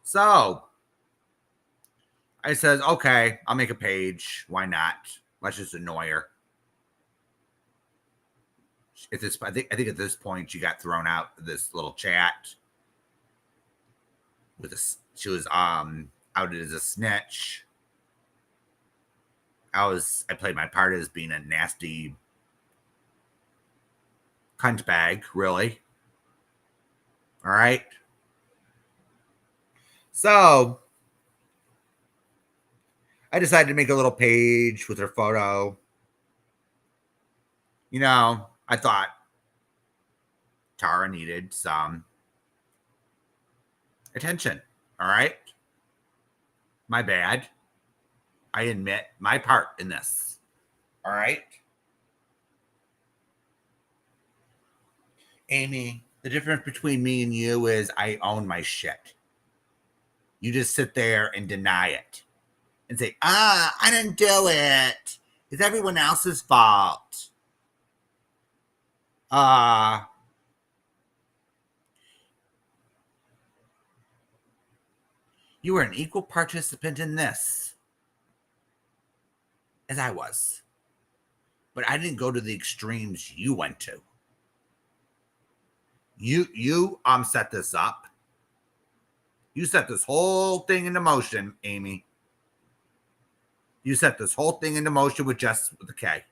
So I says, okay, I'll make a page. Why not? Let's just annoy her. At this, I think at this point she got thrown out of this little chat with a. She was outed as a snitch. I played my part as being a nasty cunt bag, really. All right. So I decided to make a little page with her photo. I thought Tara needed some attention. All right. My bad. I admit my part in this. All right. Amy, the difference between me and you is I own my shit. You just sit there and deny it and say, I didn't do it. It's everyone else's fault. Uh, you were an equal participant in this as I was. But I didn't go to the extremes you went to. You set this up. You set this whole thing into motion, Amy. You set this whole thing into motion with the K.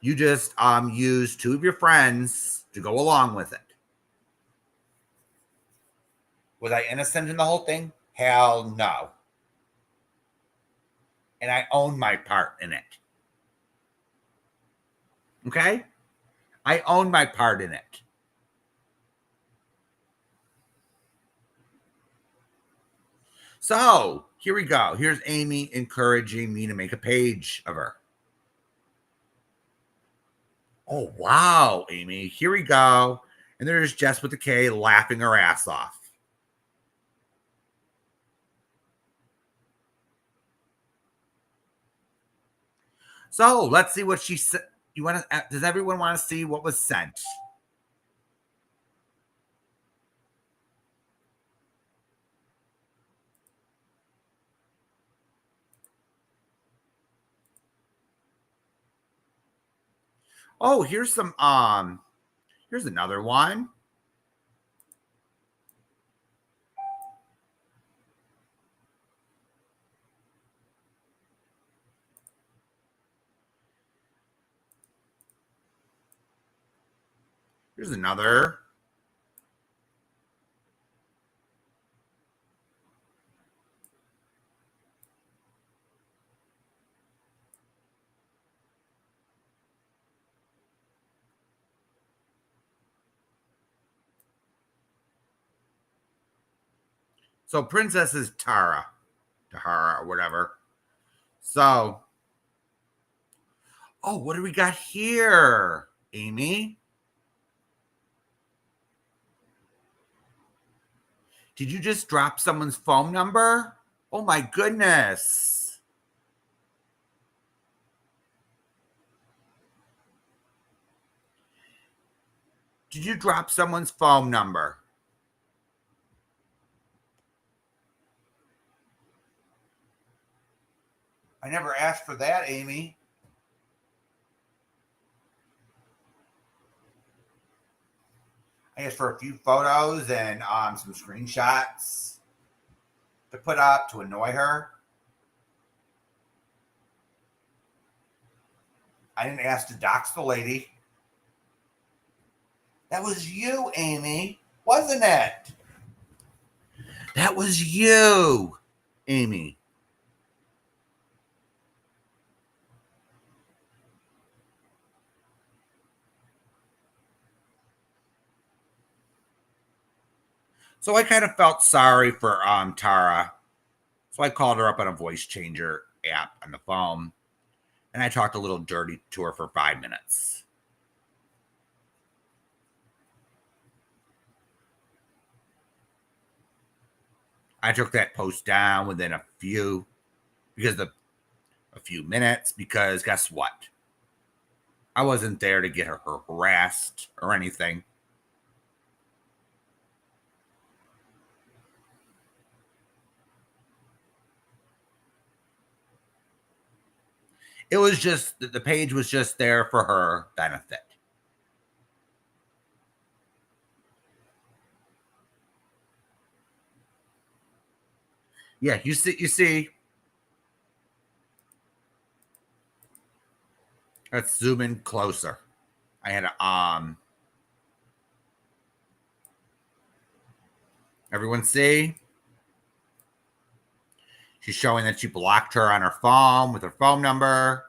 You just used two of your friends to go along with it. Was I innocent in the whole thing? Hell no. And I own my part in it. Okay? I own my part in it. So here we go. Here's Amy encouraging me to make a page of her. Oh, wow, Amy. Here we go. And there's Jess with the K laughing her ass off. So let's see what she said. Does everyone want to see what was sent? Oh, here's here's another one. Here's another. So Princess is Tahara, or whatever. So, oh, what do we got here, Amy? Did you just drop someone's phone number? Oh my goodness. Did you drop someone's phone number? I never asked for that, Amy. I asked for a few photos and some screenshots to put up to annoy her. I didn't ask to dox the lady. That was you, Amy, wasn't it? That was you, Amy. So I kind of felt sorry for Tara. So I called her up on a voice changer app on the phone, and I talked a little dirty to her for 5 minutes. I took that post down within a few minutes, because guess what? I wasn't there to get her harassed or anything. It was just the page was just there for her benefit. Yeah, you see. Let's zoom in closer. I had a everyone see? She's showing that she blocked her on her phone with her phone number.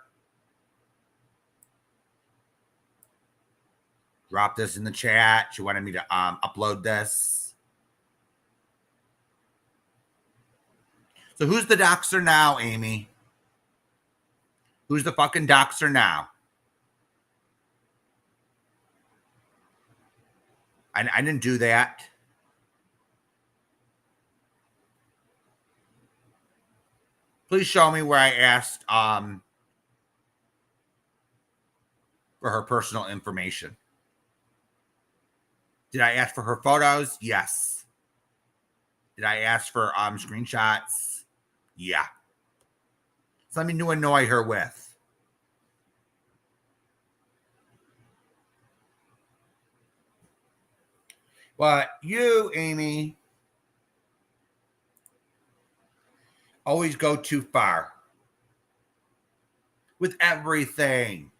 Drop this in the chat. She wanted me to upload this. So who's the doxer now, Amy? Who's the fucking doxer now? I didn't do that. Please show me where I asked for her personal information. Did I ask for her photos? Yes. Did I ask for screenshots? Yeah. Something to annoy her with. But you, Amy, always go too far with everything.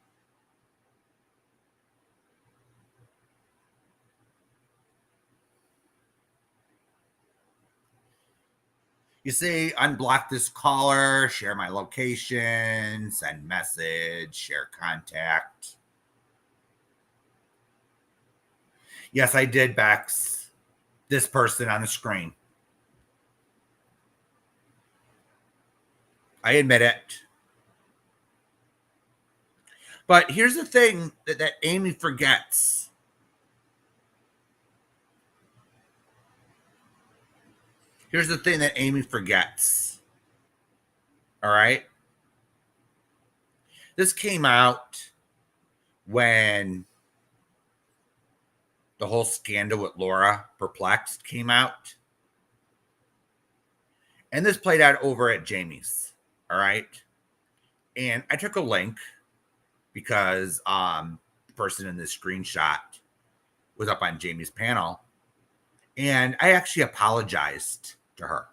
You see, unblock this caller, share my location, send message, share contact. Yes, I did, Bex. This person on the screen. I admit it. But here's the thing that Amy forgets. Here's the thing that Amy forgets. All right. This came out when the whole scandal with Laura Perplexed came out. And this played out over at Jamie's. All right. And I took a link because the person in this screenshot was up on Jamie's panel. And I actually apologized to her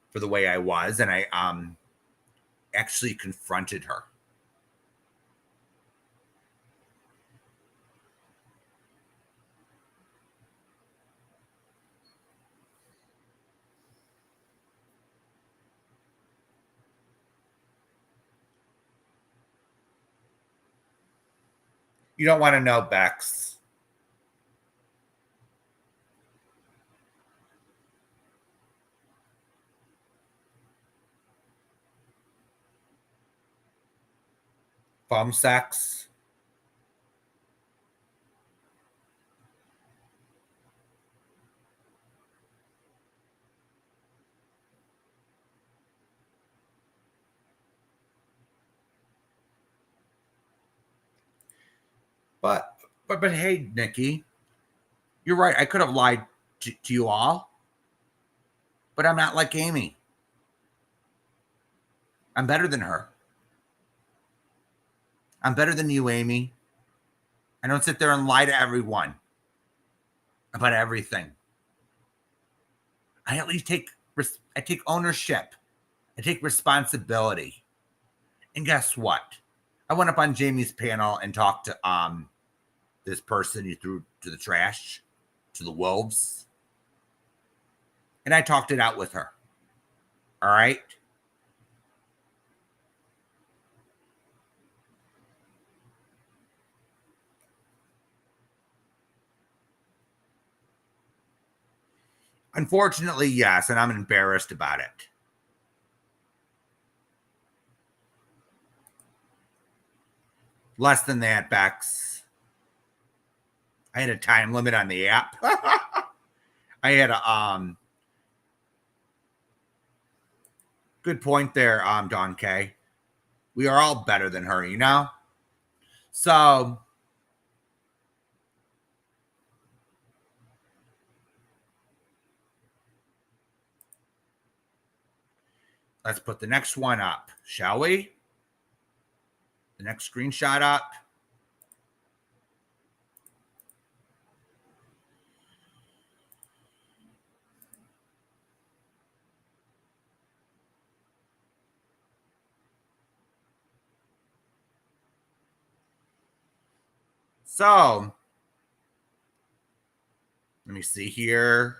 for the way I was. And I actually confronted her. You don't want to know, Bex. Phone sex. But hey, Nikki, you're right. I could have lied to you all, but I'm not like Amy. I'm better than her. I'm better than you, Amy. I don't sit there and lie to everyone about everything. I at least take ownership. I take responsibility. And guess what? I went up on Jamie's panel and talked to this person you threw to the trash, to the wolves. And I talked it out with her. All right? Unfortunately, yes, and I'm embarrassed about it. Less than that, Bex. I had a time limit on the app. I had a good point there, Don K. We are all better than her, you know? So let's put the next one up, shall we? The next screenshot up. So let me see here.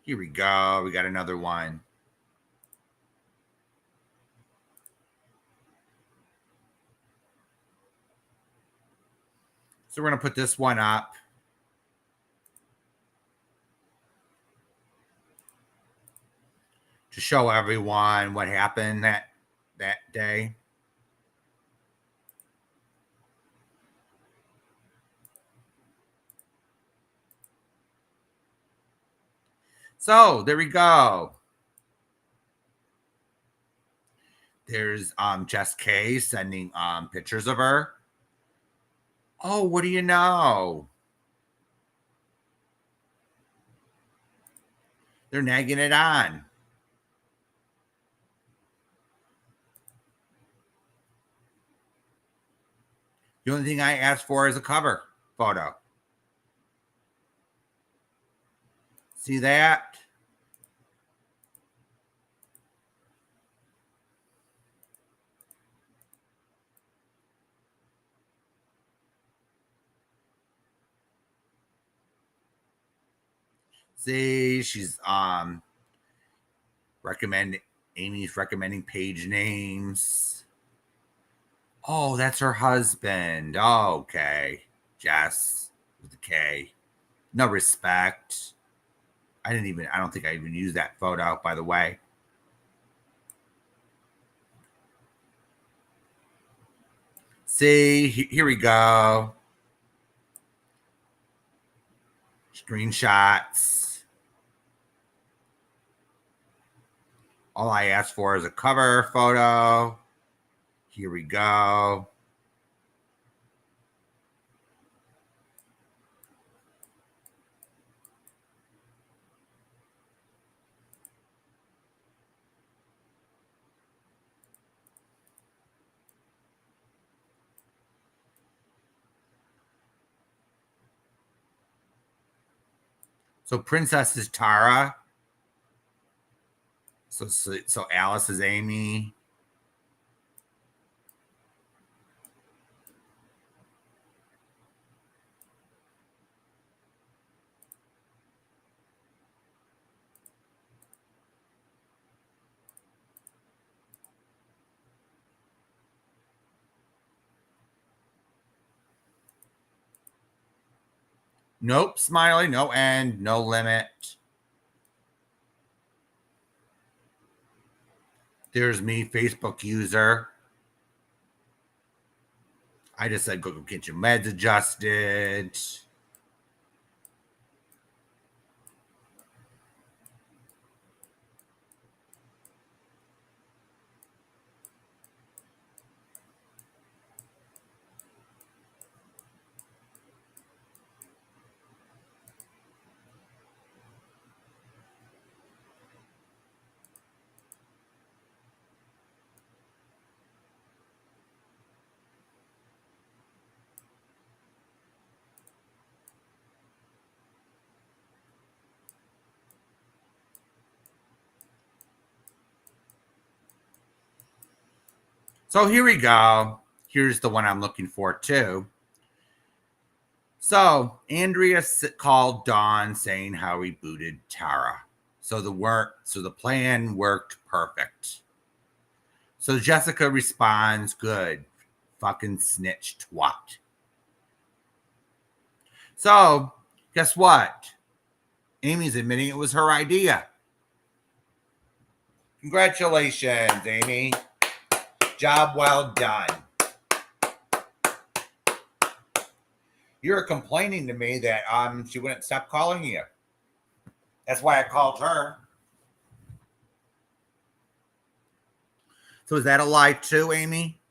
Here we go. We got another one. So we're going to put this one up. To show everyone what happened that day. So there we go. There's Jess K sending pictures of her. Oh, what do you know? They're nagging it on. The only thing I asked for is a cover photo. See that? See, she's Amy's recommending page names. Oh, that's her husband. Oh, okay. Jess with the K. No respect. I don't think I even used that photo, by the way. See, here we go. Screenshots. All I asked for is a cover photo. Here we go. So Princess is Tara. So Alice is Amy. Nope, smiley, no end, no limit. There's me, Facebook user. I just said, go get your meds adjusted. So here we go. Here's the one I'm looking for too. So Andrea called Dawn saying how he booted Tara. So the plan worked perfect. So Jessica responds, good. Fucking snitch twat. So guess what? Amy's admitting it was her idea. Congratulations, Amy. Job well done. You were complaining to me that she wouldn't stop calling you. That's why I called her. So is that a lie too, Amy?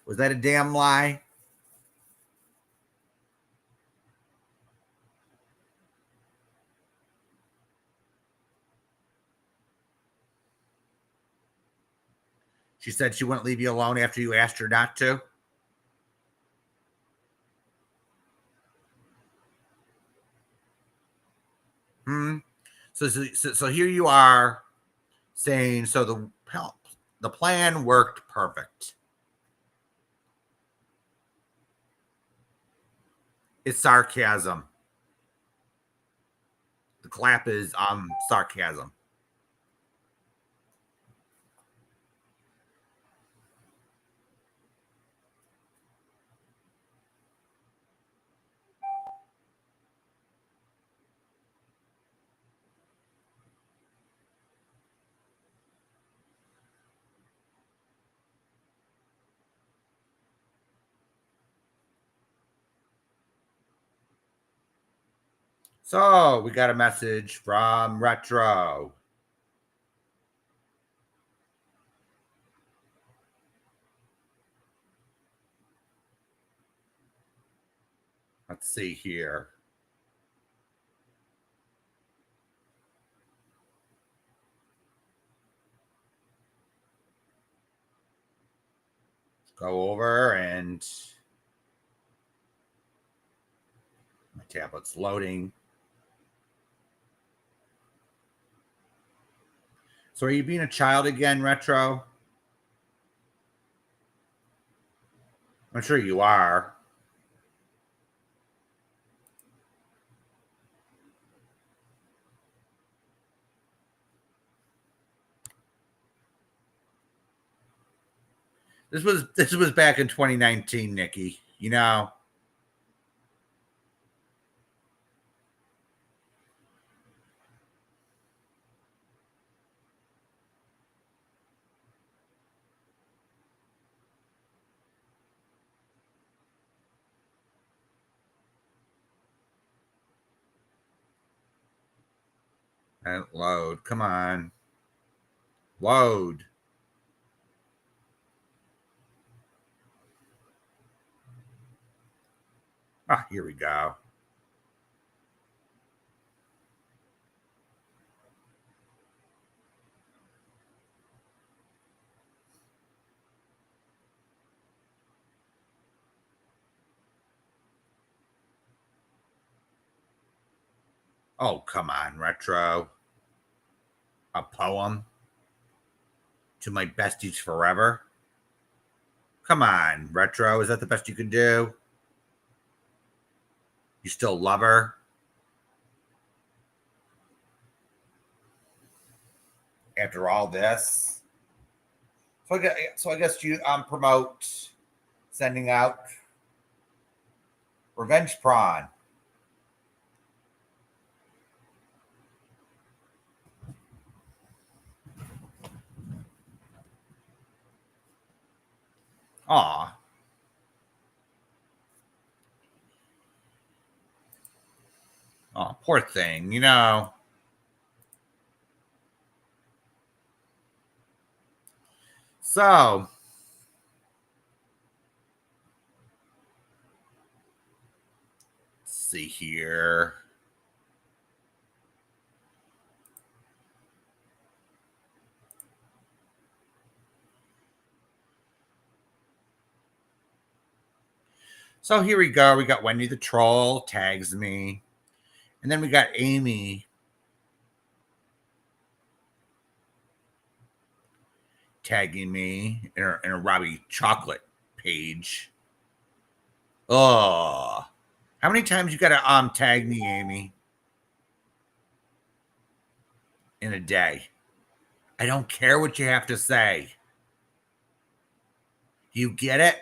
Was that a damn lie? She said she wouldn't leave you alone after you asked her not to. So here you are saying, so the plan worked perfect. It's sarcasm. The clap is sarcasm. So we got a message from Retro. Let's see here. Let's go over and my tablet's loading. So are you being a child again, Retro? I'm sure you are. This was back in 2019, Nikki. You know. And load. Come on. Load. Ah, here we go. Oh, come on, Retro. A poem to my besties forever. Come on, Retro. Is that the best you can do? You still love her? After all this? So I guess you promote sending out revenge prawn. Aw. Oh, poor thing, you know. So, let's see here. So here we go. We got Wendy the Troll tags me. And then we got Amy. tagging me in a Robbie chocolate page. Oh, how many times you gotta tag me, Amy, in a day? I don't care what you have to say. You get it?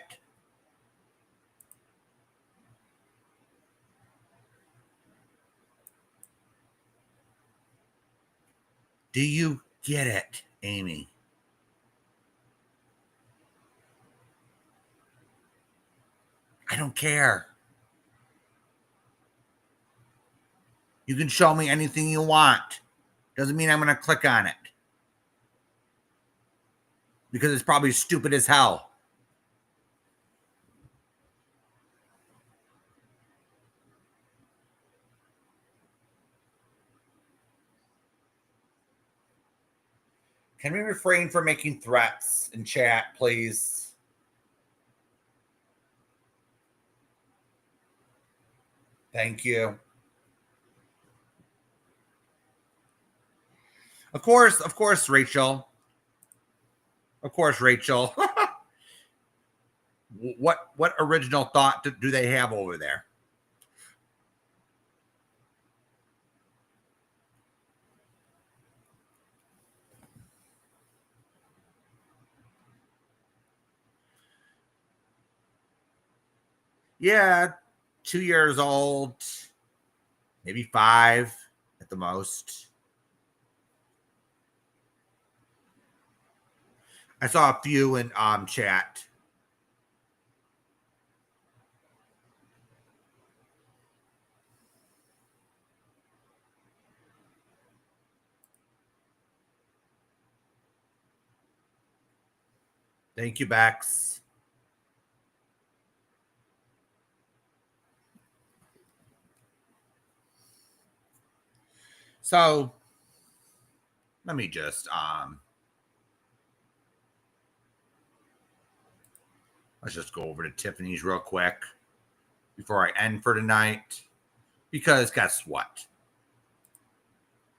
Do you get it, Amy? I don't care. You can show me anything you want. Doesn't mean I'm going to click on it. Because it's probably stupid as hell. Can we refrain from making threats in chat, please? Thank you. Of course, Rachel. Of course, Rachel. What original thought do they have over there? Yeah, 2 years old, maybe 5 at the most. I saw a few in chat. Thank you, Bex. So let me just let's just go over to Tiffany's real quick before I end for tonight. Because guess what?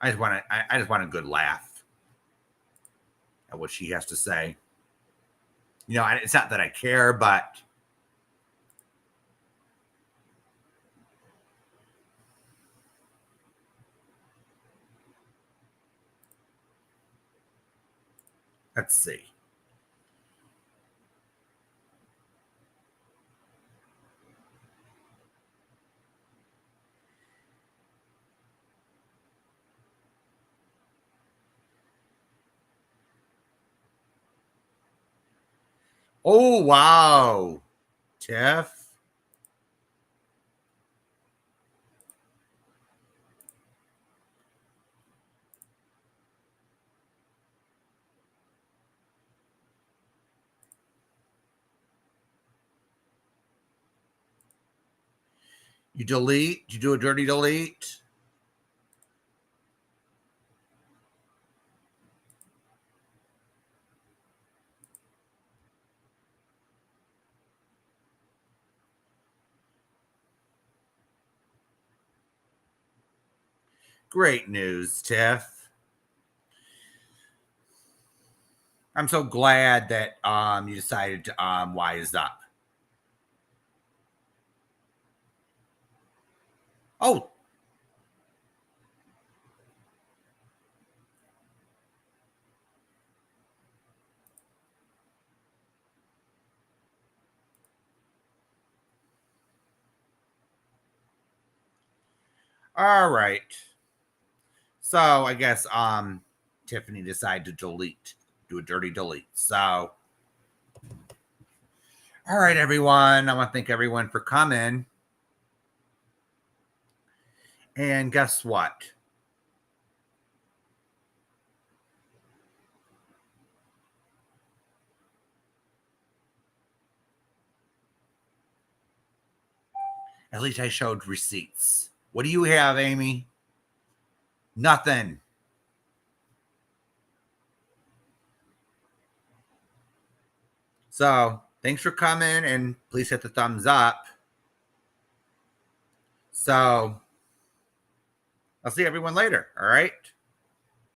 I just want a good laugh at what she has to say. You know, it's not that I care, but let's see. Oh, wow. Tiff. You delete? You do a dirty delete? Great news, Tiff. I'm so glad that you decided to wise up. Oh. All right. So I guess Tiffany decided to do a dirty delete. So all right, everyone. I want to thank everyone for coming. And guess what? At least I showed receipts. What do you have, Amy? Nothing. So thanks for coming, and please hit the thumbs up. So I'll see everyone later. All right.